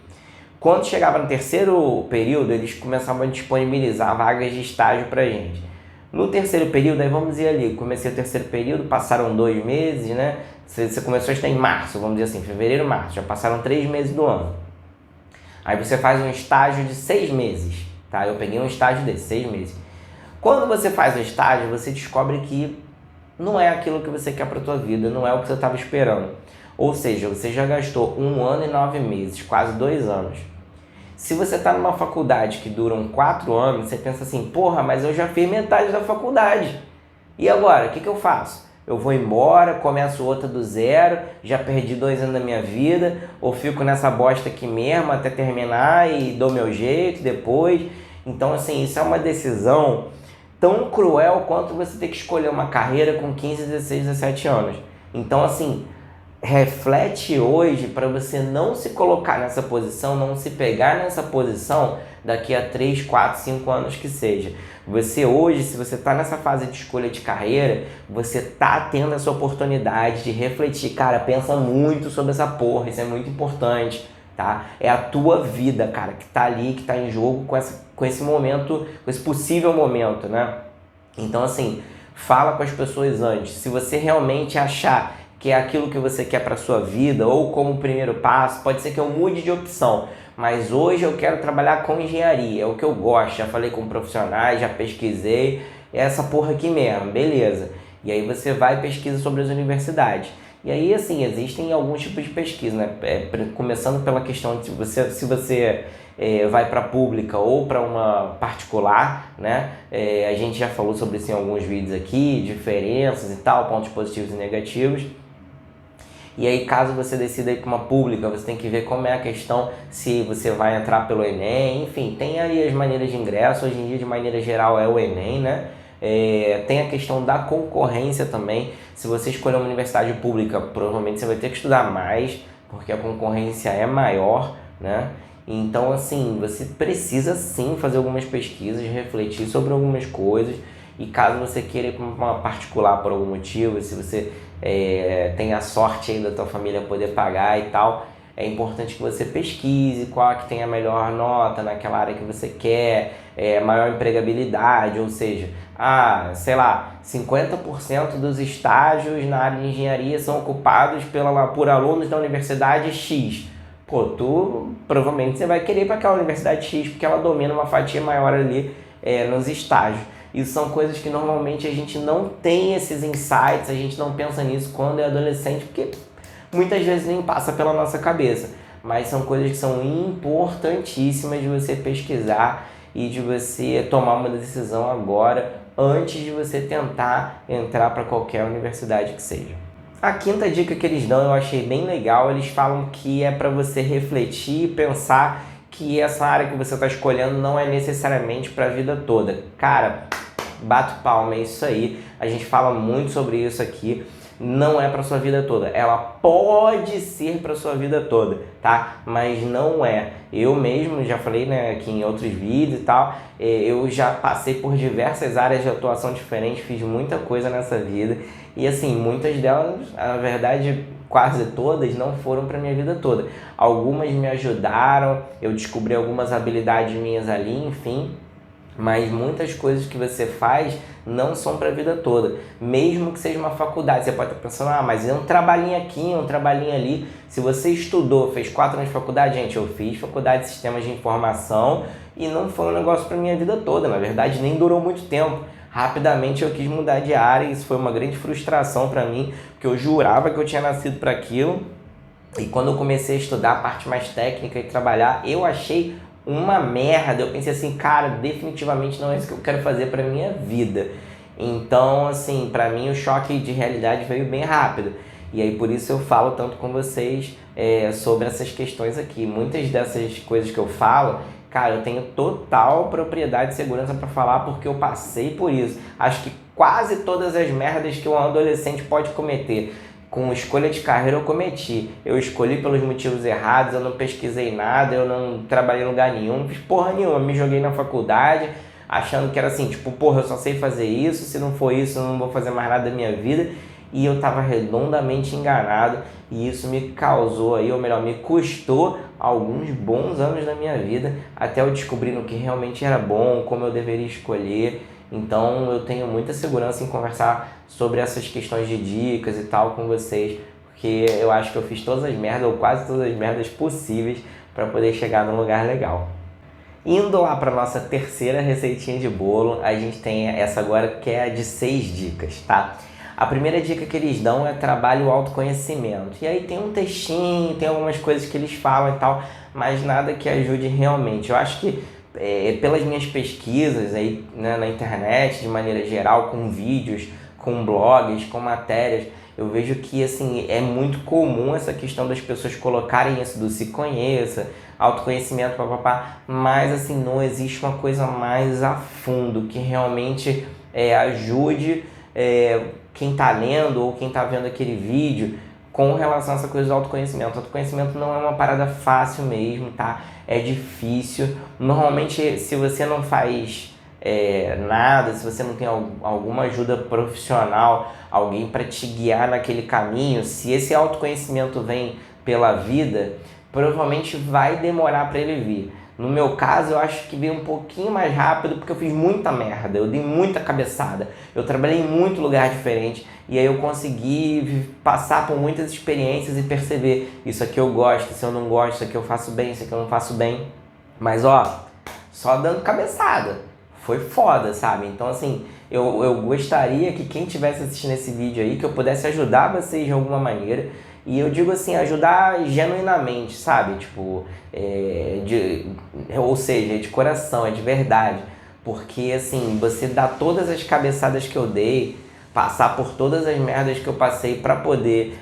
Quando chegava no terceiro período, eles começavam a disponibilizar vagas de estágio pra gente. No terceiro período, aí vamos ir ali, comecei o terceiro período, passaram 2 meses, né? Você começou a estar em março, vamos dizer assim, fevereiro, março, já passaram 3 meses do ano. Aí você faz um estágio de 6 meses, tá? Eu peguei um estágio desse, 6 meses. Quando você faz o estágio, você descobre que não é aquilo que você quer para a tua vida, não é o que você estava esperando. Ou seja, você já gastou 1 ano e 9 meses, quase 2 anos. Se você está numa faculdade que duram 4 anos, você pensa assim, porra, mas eu já fiz metade da faculdade. E agora, o que eu faço? Eu vou embora, começo outra do zero, já perdi 2 anos da minha vida, ou fico nessa bosta aqui mesmo até terminar e dou meu jeito depois. Então, assim, isso é uma decisão tão cruel quanto você ter que escolher uma carreira com 15, 16, 17 anos. Então, assim, reflete hoje para você não se colocar nessa posição, não se pegar nessa posição daqui a 3, 4, 5 anos que seja. Você hoje, se você está nessa fase de escolha de carreira, você está tendo essa oportunidade de refletir. Cara, pensa muito sobre essa porra, isso é muito importante, tá? É a tua vida, cara, que está ali, que está em jogo com esse momento, com esse possível momento, né? Então, assim, fala com as pessoas antes. Se você realmente achar que é aquilo que você quer para sua vida, ou como primeiro passo, pode ser que eu mude de opção, mas hoje eu quero trabalhar com engenharia, é o que eu gosto, já falei com profissionais, já pesquisei, é essa porra aqui mesmo, beleza. E aí você vai e pesquisa sobre as universidades. E aí, assim, existem alguns tipos de pesquisa, né? Começando pela questão de se você vai para a pública ou para uma particular, né? A gente já falou sobre isso em alguns vídeos aqui, diferenças e tal, pontos positivos e negativos. E aí, caso você decida ir para uma pública, você tem que ver como é a questão, se você vai entrar pelo Enem, enfim, tem aí as maneiras de ingresso, hoje em dia, de maneira geral, é o Enem, né? Tem a questão da concorrência também. Se você escolher uma universidade pública, provavelmente você vai ter que estudar mais, porque a concorrência é maior, né? Então, assim, você precisa sim fazer algumas pesquisas, refletir sobre algumas coisas. E caso você queira ir para uma particular por algum motivo, se você tem a sorte aí da tua família poder pagar e tal, é importante que você pesquise qual que tem a melhor nota naquela área que você quer, maior empregabilidade, ou seja, sei lá, 50% dos estágios na área de engenharia são ocupados por alunos da universidade X. Pô, tu provavelmente você vai querer ir para aquela universidade X porque ela domina uma fatia maior ali nos estágios. Isso são coisas que normalmente a gente não tem esses insights, a gente não pensa nisso quando é adolescente, porque muitas vezes nem passa pela nossa cabeça. Mas são coisas que são importantíssimas de você pesquisar e de você tomar uma decisão agora, antes de você tentar entrar para qualquer universidade que seja. A quinta dica que eles dão eu achei bem legal, eles falam que é para você refletir e pensar que essa área que você está escolhendo não é necessariamente para a vida toda. Cara, bato palma, é isso aí. A gente fala muito sobre isso aqui. Não é para sua vida toda. Ela pode ser para sua vida toda, tá? Mas não é. Eu mesmo já falei, né, aqui em outros vídeos e tal, eu já passei por diversas áreas de atuação diferentes, fiz muita coisa nessa vida. E assim, muitas delas, na verdade, quase todas não foram para minha vida toda. Algumas me ajudaram, eu descobri algumas habilidades minhas ali, enfim. Mas muitas coisas que você faz não são para a vida toda. Mesmo que seja uma faculdade, você pode estar pensando, mas é um trabalhinho aqui, um trabalhinho ali. Se você estudou, fez 4 anos de faculdade, gente, eu fiz faculdade de sistemas de informação e não foi um negócio para minha vida toda, na verdade nem durou muito tempo. Rapidamente eu quis mudar de área e isso foi uma grande frustração para mim, porque eu jurava que eu tinha nascido para aquilo. E quando eu comecei a estudar a parte mais técnica e trabalhar, eu achei uma merda. Eu pensei assim, cara, definitivamente não é isso que eu quero fazer pra minha vida. Então, assim, pra mim o choque de realidade veio bem rápido. E aí por isso eu falo tanto com vocês sobre essas questões aqui. Muitas dessas coisas que eu falo, cara, eu tenho total propriedade e segurança pra falar porque eu passei por isso. Acho que quase todas as merdas que um adolescente pode cometer com escolha de carreira eu cometi. Eu escolhi pelos motivos errados, eu não pesquisei nada, eu não trabalhei em lugar nenhum, não fiz porra nenhuma, me joguei na faculdade achando que era assim, tipo, porra, eu só sei fazer isso, se não for isso eu não vou fazer mais nada da minha vida. E eu estava redondamente enganado e isso me causou aí, ou melhor, me custou alguns bons anos da minha vida até eu descobrir o que realmente era bom, como eu deveria escolher. Então eu tenho muita segurança em conversar sobre essas questões de dicas e tal com vocês, porque eu acho que eu fiz todas as merdas, ou quase todas as merdas possíveis para poder chegar num lugar legal. Indo lá para nossa terceira receitinha de bolo, a gente tem essa agora que é a de 6 dicas, tá? A primeira dica que eles dão é trabalho o autoconhecimento. E aí tem um textinho, tem algumas coisas que eles falam e tal, mas nada que ajude realmente. Eu acho que pelas minhas pesquisas aí, né, na internet, de maneira geral, com vídeos, com blogs, com matérias, eu vejo que assim, é muito comum essa questão das pessoas colocarem isso do se conheça, autoconhecimento, papapá, mas assim, não existe uma coisa mais a fundo que realmente ajude quem está lendo ou quem está vendo aquele vídeo com relação a essa coisa do autoconhecimento. O autoconhecimento não é uma parada fácil mesmo, tá? É difícil. Normalmente, se você não faz nada, se você não tem alguma ajuda profissional, alguém para te guiar naquele caminho, se esse autoconhecimento vem pela vida, provavelmente vai demorar para ele vir. No meu caso, eu acho que veio um pouquinho mais rápido porque eu fiz muita merda, eu dei muita cabeçada, eu trabalhei em muito lugar diferente e aí eu consegui passar por muitas experiências e perceber isso aqui eu gosto, isso eu não gosto, isso aqui eu faço bem, isso aqui eu não faço bem. Mas só dando cabeçada, foi foda, sabe? Então assim, eu gostaria que quem estivesse assistindo esse vídeo aí, que eu pudesse ajudar vocês de alguma maneira. E eu digo assim, ajudar genuinamente, sabe? Tipo, ou seja, é de coração, é de verdade. Porque assim, você dá todas as cabeçadas que eu dei, passar por todas as merdas que eu passei para poder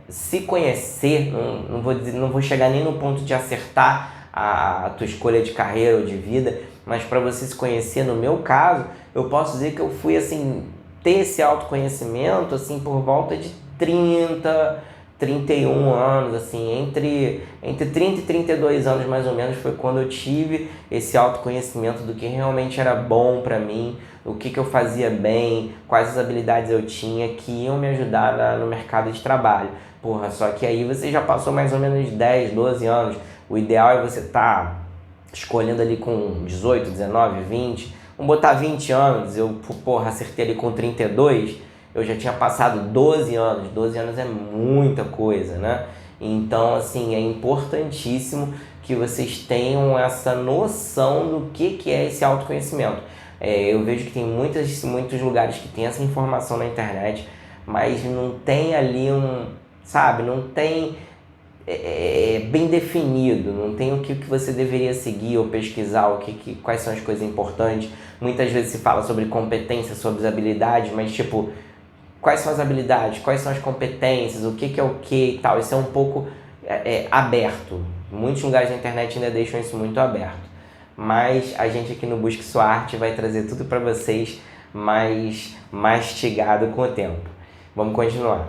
se conhecer, não vou chegar nem no ponto de acertar a tua escolha de carreira ou de vida, mas para você se conhecer, no meu caso, eu posso dizer que eu fui assim, ter esse autoconhecimento assim, por volta de 30, 31 anos, assim, entre 30 e 32 anos mais ou menos foi quando eu tive esse autoconhecimento do que realmente era bom pra mim, o que eu fazia bem, quais as habilidades eu tinha que iam me ajudar no mercado de trabalho. Porra, só que aí você já passou mais ou menos 10, 12 anos, o ideal é você estar escolhendo ali com 18, 19, 20, vamos botar 20 anos, eu, porra, acertei ali com 32, eu já tinha passado 12 anos, 12 anos é muita coisa, né? Então, assim, é importantíssimo que vocês tenham essa noção do que é esse autoconhecimento. Eu vejo que tem muitos lugares que tem essa informação na internet, mas não tem ali sabe, não tem bem definido, não tem o que você deveria seguir ou pesquisar, quais são as coisas importantes. Muitas vezes se fala sobre competência, sobre habilidades, mas tipo, quais são as habilidades, quais são as competências, o que é o que e tal. Isso é um pouco aberto. Muitos lugares da internet ainda deixam isso muito aberto. Mas a gente aqui no Busque Sua Arte vai trazer tudo para vocês mais mastigado com o tempo. Vamos continuar.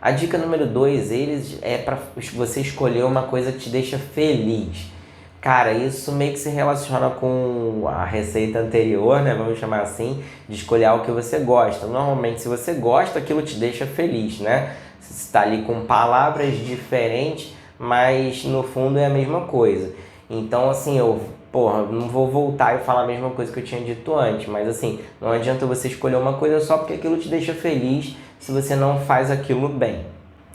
A dica número 2, é para você escolher uma coisa que te deixa feliz. Cara, isso meio que se relaciona com a receita anterior, né? Vamos chamar assim, de escolher algo que você gosta. Normalmente, se você gosta, aquilo te deixa feliz, né? Você está ali com palavras diferentes, mas no fundo é a mesma coisa. Então, assim, eu porra, não vou voltar e falar a mesma coisa que eu tinha dito antes, mas assim, não adianta você escolher uma coisa só porque aquilo te deixa feliz se você não faz aquilo bem.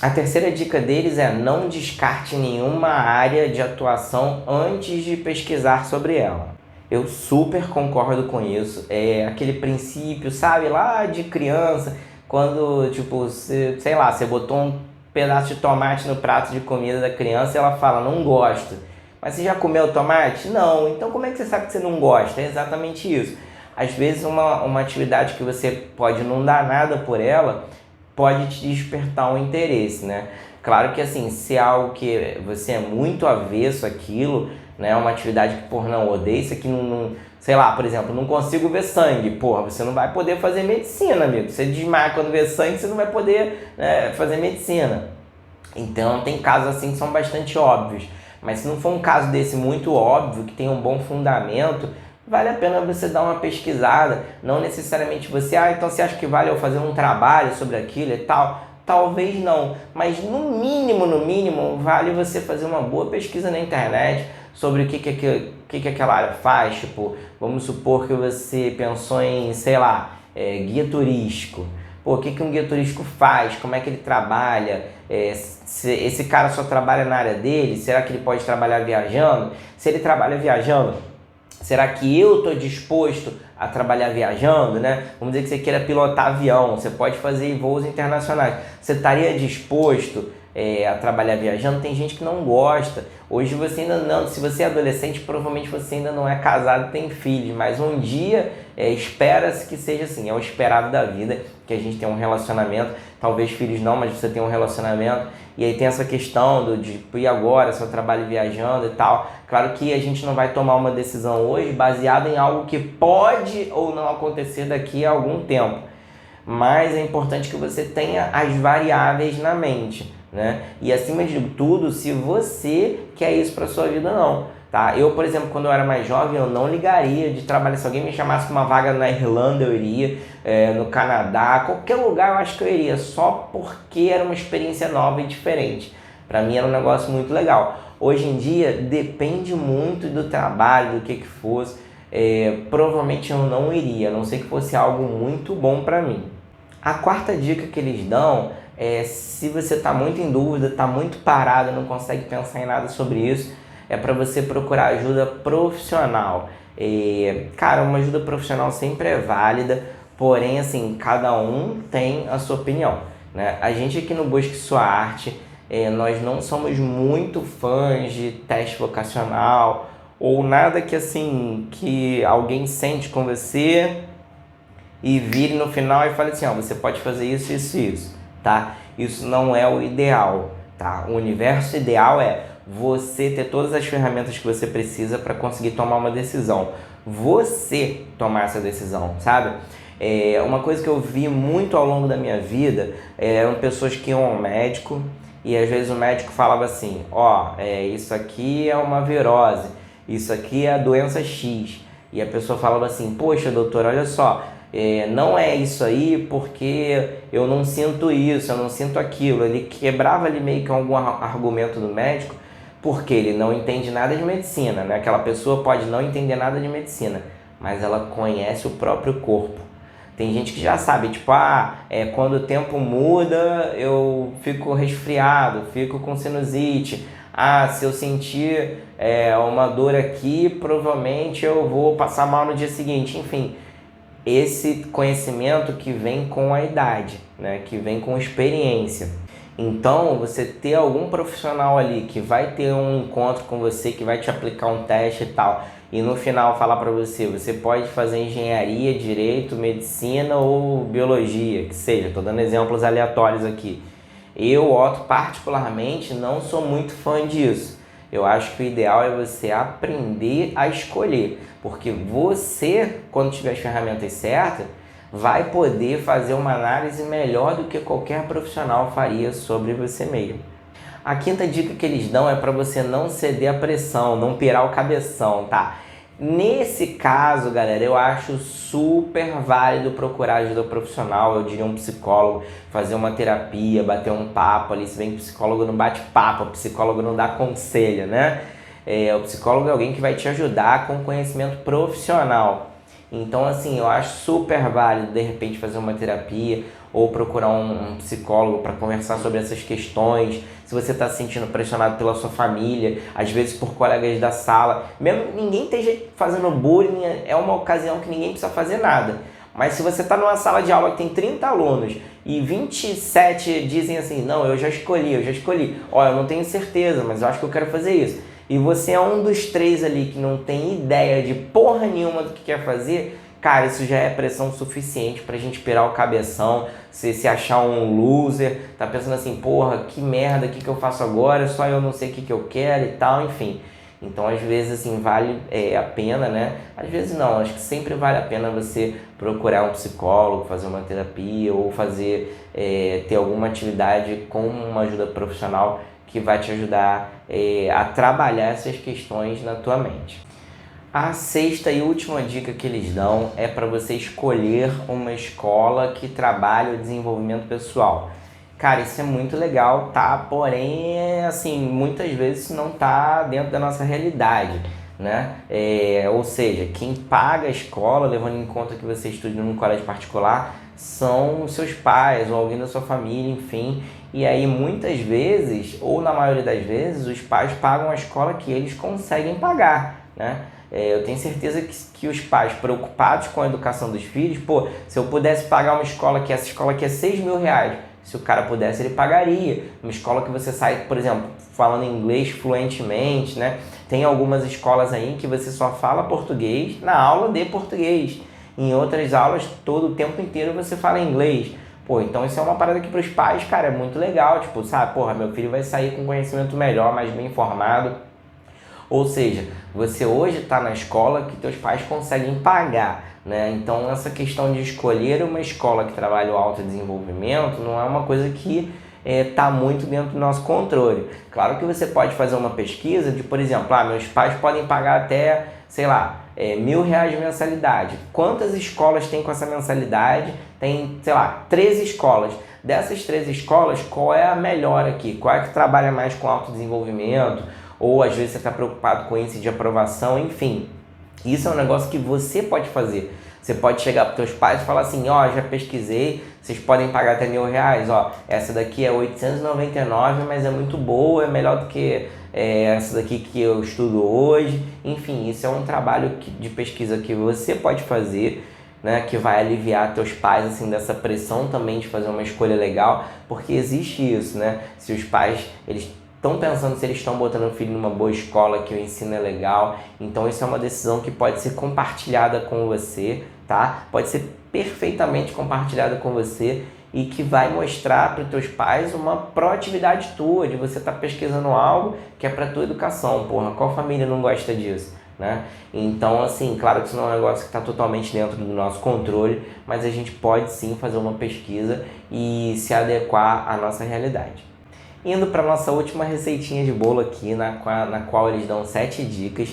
A terceira dica deles é: não descarte nenhuma área de atuação antes de pesquisar sobre ela. Eu super concordo com isso. É aquele princípio, sabe, lá de criança, quando, tipo, você, sei lá, você botou um pedaço de tomate no prato de comida da criança e ela fala, não gosto. Mas você já comeu tomate? Não. Então como é que você sabe que você não gosta? É exatamente isso. Às vezes uma atividade que você pode não dar nada por ela, pode te despertar um interesse, né? Claro que assim, se é algo que você é muito avesso àquilo, né? Uma atividade que, porra, não, odeio isso aqui, não, sei lá, por exemplo, não consigo ver sangue, porra, você não vai poder fazer medicina, amigo. Você desmaia quando vê sangue, você não vai poder, né, fazer medicina. Então tem casos assim que são bastante óbvios. Mas se não for um caso desse muito óbvio, que tem um bom fundamento, vale a pena você dar uma pesquisada. Não necessariamente você, então você acha que vale eu fazer um trabalho sobre aquilo e tal? Talvez não, mas no mínimo, vale você fazer uma boa pesquisa na internet sobre o que aquela área faz. Tipo, vamos supor que você pensou em, sei lá, guia turístico. Pô, o que um guia turístico faz? Como é que ele trabalha? Se esse cara só trabalha na área dele? Será que ele pode trabalhar viajando? Se ele trabalha viajando, será que eu estou disposto a trabalhar viajando, né? Vamos dizer que você queira pilotar avião, você pode fazer voos internacionais. Você estaria disposto a trabalhar viajando? Tem gente que não gosta. Hoje você ainda não, se você é adolescente, provavelmente você ainda não é casado, tem filhos, mas um dia espera-se que seja assim, é o esperado da vida, que a gente tem um relacionamento, talvez filhos não, mas você tem um relacionamento, e aí tem essa questão de e agora, se eu trabalho viajando e tal. Claro que a gente não vai tomar uma decisão hoje baseada em algo que pode ou não acontecer daqui a algum tempo, mas é importante que você tenha as variáveis na mente, né? E acima de tudo, se você quer isso para sua vida ou não. Tá? Eu, por exemplo, quando eu era mais jovem, eu não ligaria de trabalhar. Se alguém me chamasse para uma vaga na Irlanda, eu iria, no Canadá, qualquer lugar eu acho que eu iria, só porque era uma experiência nova e diferente. Para mim era um negócio muito legal. Hoje em dia, depende muito do trabalho, do que fosse. Provavelmente eu não iria, a não ser que fosse algo muito bom para mim. A quarta dica que eles dão é: se você está muito em dúvida, está muito parado, não consegue pensar em nada sobre isso, é para você procurar ajuda profissional. Cara, uma ajuda profissional sempre é válida, porém, assim, cada um tem a sua opinião, né? A gente aqui no Busque Sua Arte, nós não somos muito fãs de teste vocacional ou nada que, assim, que alguém sente com você e vire no final e fale assim, ó, você pode fazer isso, isso e isso, tá? Isso não é o ideal, tá? O universo ideal é você ter todas as ferramentas que você precisa para conseguir tomar uma decisão. Você tomar essa decisão, sabe? Uma coisa que eu vi muito ao longo da minha vida eram pessoas que iam ao médico e às vezes o médico falava assim, ó, isso aqui é uma virose, isso aqui é a doença X. E a pessoa falava assim, poxa, doutor, olha só, não é isso aí porque eu não sinto isso, eu não sinto aquilo. Ele quebrava ali meio que algum argumento do médico, porque ele não entende nada de medicina, né? Aquela pessoa pode não entender nada de medicina, mas ela conhece o próprio corpo. Tem gente que já sabe, tipo, quando o tempo muda, eu fico resfriado, fico com sinusite. Se eu sentir uma dor aqui, provavelmente eu vou passar mal no dia seguinte. Enfim, esse conhecimento que vem com a idade, né? Que vem com experiência. Então, você ter algum profissional ali que vai ter um encontro com você, que vai te aplicar um teste e tal, e no final falar para você, você pode fazer engenharia, direito, medicina ou biologia, que seja, estou dando exemplos aleatórios aqui. Eu, Otto, particularmente, não sou muito fã disso. Eu acho que o ideal é você aprender a escolher, porque você, quando tiver as ferramentas certas, vai poder fazer uma análise melhor do que qualquer profissional faria sobre você mesmo. A quinta dica que eles dão é para você não ceder à pressão, não pirar o cabeção, tá? Nesse caso, galera, eu acho super válido procurar ajuda profissional, eu diria um psicólogo, fazer uma terapia, bater um papo ali, se bem que psicólogo não bate papo, psicólogo não dá conselho, né? O psicólogo é alguém que vai te ajudar com conhecimento profissional. Então, assim, eu acho super válido, de repente, fazer uma terapia ou procurar um psicólogo para conversar sobre essas questões. Se você está se sentindo pressionado pela sua família, às vezes por colegas da sala, mesmo ninguém esteja fazendo bullying, é uma ocasião que ninguém precisa fazer nada. Mas se você está numa sala de aula que tem 30 alunos e 27 dizem assim, não, eu já escolhi. Ó, eu não tenho certeza, mas eu acho que eu quero fazer isso. E você é um dos 3 ali que não tem ideia de porra nenhuma do que quer fazer, cara, isso já é pressão suficiente pra gente pirar o cabeção, você se achar um loser, tá pensando assim, porra, que merda, o que eu faço agora? Só eu não sei o que eu quero e tal, enfim. Então, às vezes, assim, vale a pena, né? Às vezes não, acho que sempre vale a pena você procurar um psicólogo, fazer uma terapia ou ter alguma atividade com uma ajuda profissional que vai te ajudar a trabalhar essas questões na tua mente. A 6ª e última dica que eles dão é para você escolher uma escola que trabalhe o desenvolvimento pessoal. Cara, isso é muito legal, tá? Porém, assim, muitas vezes isso não tá dentro da nossa realidade, né? Ou seja, quem paga a escola, levando em conta que você estuda num colégio particular, são os seus pais ou alguém da sua família, enfim. E aí, muitas vezes, ou na maioria das vezes, os pais pagam a escola que eles conseguem pagar, né? Eu tenho certeza que os pais preocupados com a educação dos filhos, pô, se eu pudesse pagar uma escola que essa escola aqui é 6 mil reais, se o cara pudesse, ele pagaria. Uma escola que você sai, por exemplo, falando inglês fluentemente, né? Tem algumas escolas aí que você só fala português na aula de português. Em outras aulas, todo o tempo inteiro você fala inglês. Pô, então isso é uma parada que para os pais, cara, é muito legal. Tipo, sabe, porra, meu filho vai sair com conhecimento melhor, mais bem informado. Ou seja, você hoje está na escola que teus pais conseguem pagar, né? Então, essa questão de escolher uma escola que trabalha o autodesenvolvimento não é uma coisa que está muito dentro do nosso controle. Claro que você pode fazer uma pesquisa de, por exemplo, meus pais podem pagar até, sei lá, R$1.000 de mensalidade. Quantas escolas tem com essa mensalidade? Tem, sei lá, 13 escolas. Dessas 13 escolas, qual é a melhor aqui? Qual é que trabalha mais com autodesenvolvimento? Ou às vezes você está preocupado com índice de aprovação, enfim. Isso é um negócio que você pode fazer. Você pode chegar para os seus pais e falar assim, já pesquisei, vocês podem pagar até R$1.000, essa daqui é 899, mas é muito boa, é melhor do que essa daqui que eu estudo hoje. Enfim, isso é um trabalho de pesquisa que você pode fazer, né, que vai aliviar teus pais assim, dessa pressão também de fazer uma escolha legal, porque existe isso, né? Se os pais, eles estão pensando se eles estão botando o filho numa boa escola, que o ensino é legal. Então isso é uma decisão que pode ser compartilhada com você, tá? Pode ser perfeitamente compartilhada com você e que vai mostrar para os teus pais uma proatividade tua, de você estar pesquisando algo que é para tua educação. Porra, qual família não gosta disso, né? Então, assim, claro que isso não é um negócio que está totalmente dentro do nosso controle, mas a gente pode sim fazer uma pesquisa e se adequar à nossa realidade. Indo para a nossa última receitinha de bolo aqui, na qual eles dão 7 dicas.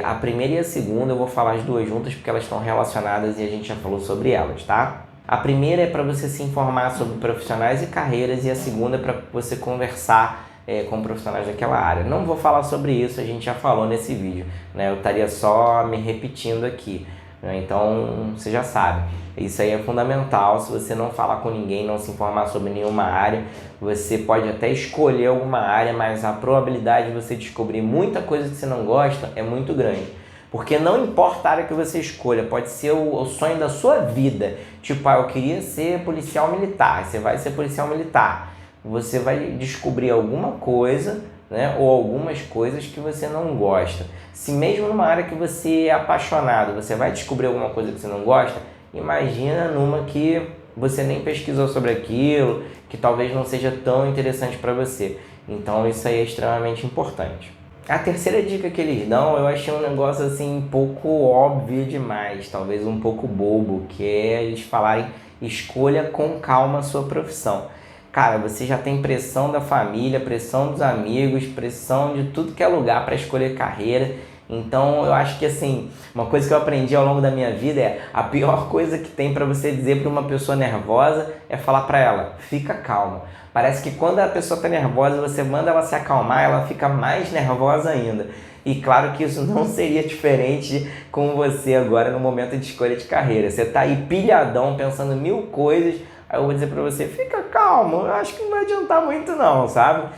A primeira e a segunda eu vou falar as duas juntas porque elas estão relacionadas e a gente já falou sobre elas, tá? A primeira é para você se informar sobre profissionais e carreiras e a segunda é para você conversar com profissionais daquela área. Não vou falar sobre isso, a gente já falou nesse vídeo, né? Eu estaria só me repetindo aqui, né? Então você já sabe. Isso aí é fundamental. Se você não falar com ninguém, não se informar sobre nenhuma área, você pode até escolher alguma área, mas a probabilidade de você descobrir muita coisa que você não gosta é muito grande. Porque não importa a área que você escolha, pode ser o sonho da sua vida. Tipo, eu queria ser policial militar, você vai ser policial militar. Você vai descobrir alguma coisa, né, ou algumas coisas que você não gosta. Se mesmo numa área que você é apaixonado, você vai descobrir alguma coisa que você não gosta, imagina numa que você nem pesquisou sobre aquilo, que talvez não seja tão interessante para você. Então isso aí é extremamente importante. A terceira dica que eles dão, eu achei um negócio assim um pouco óbvio demais, talvez um pouco bobo, que é eles falarem: escolha com calma a sua profissão. Cara, você já tem pressão da família, pressão dos amigos, pressão de tudo que é lugar para escolher carreira. Então eu acho que assim, uma coisa que eu aprendi ao longo da minha vida é a pior coisa que tem para você dizer para uma pessoa nervosa é falar para ela, fica calma. Parece que quando a pessoa está nervosa, você manda ela se acalmar, ela fica mais nervosa ainda. E claro que isso não seria diferente com você agora no momento de escolha de carreira. Você está aí pilhadão, pensando mil coisas, aí eu vou dizer para você, fica calmo, eu acho que não vai adiantar muito não, sabe?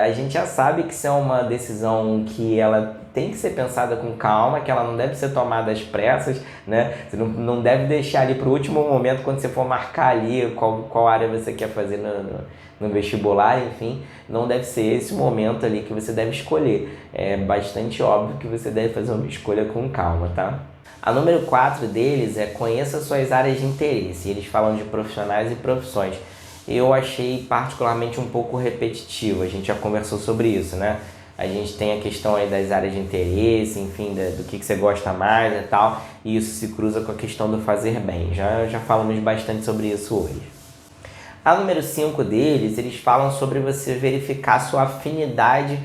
A gente já sabe que isso é uma decisão que ela tem que ser pensada com calma, que ela não deve ser tomada às pressas, né? Você não deve deixar ali para o último momento, quando você for marcar ali qual área você quer fazer no vestibular, enfim, não deve ser esse momento ali que você deve escolher. É bastante óbvio que você deve fazer uma escolha com calma, tá? A número 4 deles é conheça suas áreas de interesse. Eles falam de profissionais e profissões. Eu achei particularmente um pouco repetitivo, a gente já conversou sobre isso, né? A gente tem a questão aí das áreas de interesse, enfim, do que você gosta mais e tal, e isso se cruza com a questão do fazer bem. Já falamos bastante sobre isso hoje. A número 5 deles, eles falam sobre você verificar sua afinidade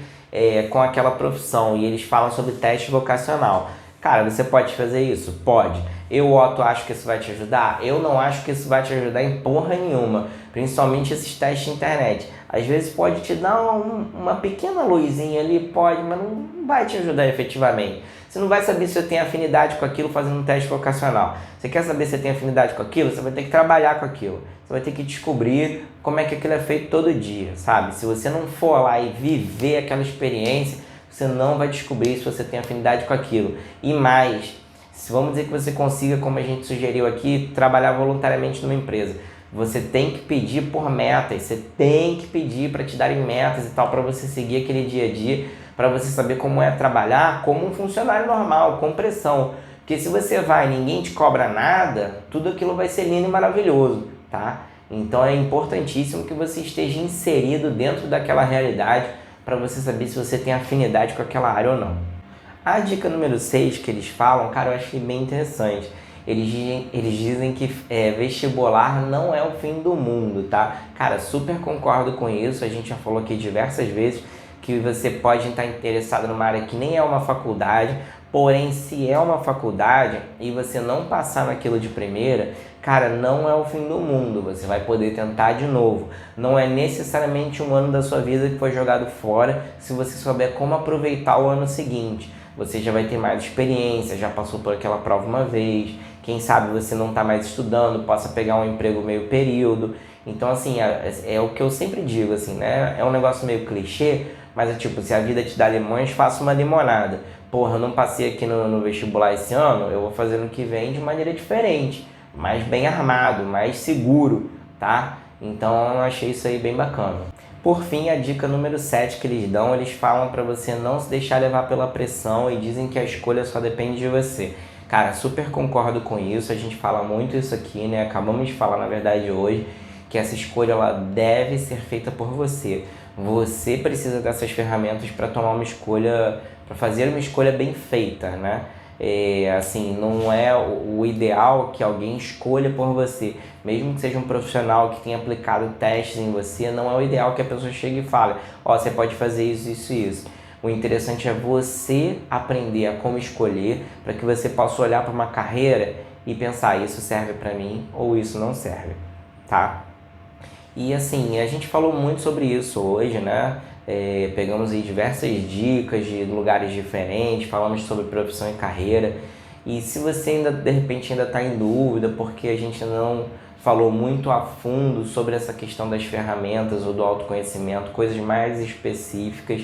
com aquela profissão, e eles falam sobre teste vocacional. Cara, você pode fazer isso? Pode. Eu, Otto, acho que isso vai te ajudar? Eu não acho que isso vai te ajudar em porra nenhuma, principalmente esses testes de internet. Às vezes pode te dar uma pequena luzinha ali, pode, mas não vai te ajudar efetivamente. Você não vai saber se você tem afinidade com aquilo fazendo um teste vocacional. Você quer saber se você tem afinidade com aquilo? Você vai ter que trabalhar com aquilo. Você vai ter que descobrir como é que aquilo é feito todo dia, sabe? Se você não for lá e viver aquela experiência, você não vai descobrir se você tem afinidade com aquilo. E mais, vamos dizer que você consiga, como a gente sugeriu aqui, trabalhar voluntariamente numa empresa. Você tem que pedir por metas, você tem que pedir para te darem metas e tal, para você seguir aquele dia a dia, para você saber como é trabalhar como um funcionário normal, com pressão. Porque se você vai e ninguém te cobra nada, tudo aquilo vai ser lindo e maravilhoso, tá? Então é importantíssimo que você esteja inserido dentro daquela realidade para você saber se você tem afinidade com aquela área ou não. A dica número 6 que eles falam, cara, eu achei bem interessante. Eles dizem que vestibular não é o fim do mundo, tá? Cara, super concordo com isso. A gente já falou aqui diversas vezes que você pode estar interessado numa área que nem é uma faculdade, porém, se é uma faculdade e você não passar naquilo de primeira, cara, não é o fim do mundo. Você vai poder tentar de novo. Não é necessariamente um ano da sua vida que foi jogado fora se você souber como aproveitar o ano seguinte. Você já vai ter mais experiência, já passou por aquela prova uma vez, quem sabe você não está mais estudando, possa pegar um emprego meio período. Então, assim, é o que eu sempre digo, assim, né? É um negócio meio clichê, mas é tipo, se a vida te dá limões, faça uma limonada. Porra, eu não passei aqui no vestibular esse ano, eu vou fazer no que vem de maneira diferente, mais bem armado, mais seguro, tá? Então, eu achei isso aí bem bacana. Por fim, a dica número 7 que eles dão, eles falam para você não se deixar levar pela pressão e dizem que a escolha só depende de você. Cara, super concordo com isso, a gente fala muito isso aqui, né? Acabamos de falar, na verdade, hoje, que essa escolha ela deve ser feita por você. Você precisa dessas ferramentas para tomar uma escolha, para fazer uma escolha bem feita, né? Assim, não é o ideal que alguém escolha por você. Mesmo que seja um profissional que tenha aplicado testes em você, não é o ideal que a pessoa chegue e fale, ó, você pode fazer isso, isso e isso. O interessante é você aprender a como escolher, para que você possa olhar para uma carreira e pensar, isso serve para mim ou isso não serve, tá? E assim, a gente falou muito sobre isso hoje, né? Pegamos aí diversas dicas de lugares diferentes, falamos sobre profissão e carreira. E se você ainda, de repente, ainda está em dúvida, porque a gente não falou muito a fundo sobre essa questão das ferramentas ou do autoconhecimento, coisas mais específicas,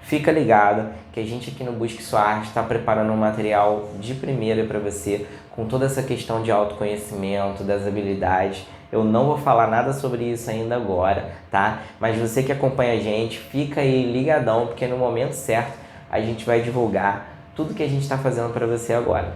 fica ligado que a gente aqui no Busque Sua Arte está preparando um material de primeira para você, com toda essa questão de autoconhecimento, das habilidades. Eu não vou falar nada sobre isso ainda agora, tá? Mas você que acompanha a gente, fica aí ligadão, porque no momento certo a gente vai divulgar tudo que a gente está fazendo para você agora.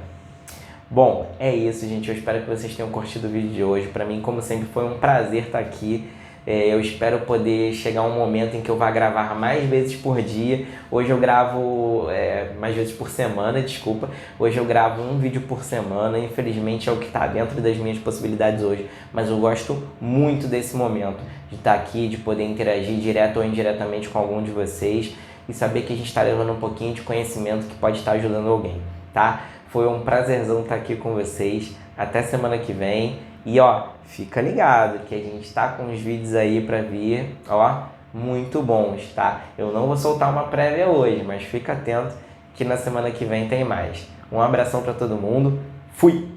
Bom, é isso, gente. Eu espero que vocês tenham curtido o vídeo de hoje. Para mim, como sempre, foi um prazer estar aqui. Eu espero poder chegar um momento em que eu vá gravar mais vezes por dia. Hoje eu gravo mais vezes por semana, desculpa. Hoje eu gravo um vídeo por semana. Infelizmente é o que está dentro das minhas possibilidades hoje. Mas eu gosto muito desse momento, de estar aqui, de poder interagir direto ou indiretamente com algum de vocês. e saber que a gente está levando um pouquinho de conhecimento que pode estar ajudando alguém, tá? Foi um prazerzão estar aqui com vocês. Até semana que vem. E ó, fica ligado que a gente está com uns vídeos aí para vir, ó, muito bons, tá? Eu não vou soltar uma prévia hoje, mas fica atento que na semana que vem tem mais. Um abração para todo mundo. Fui!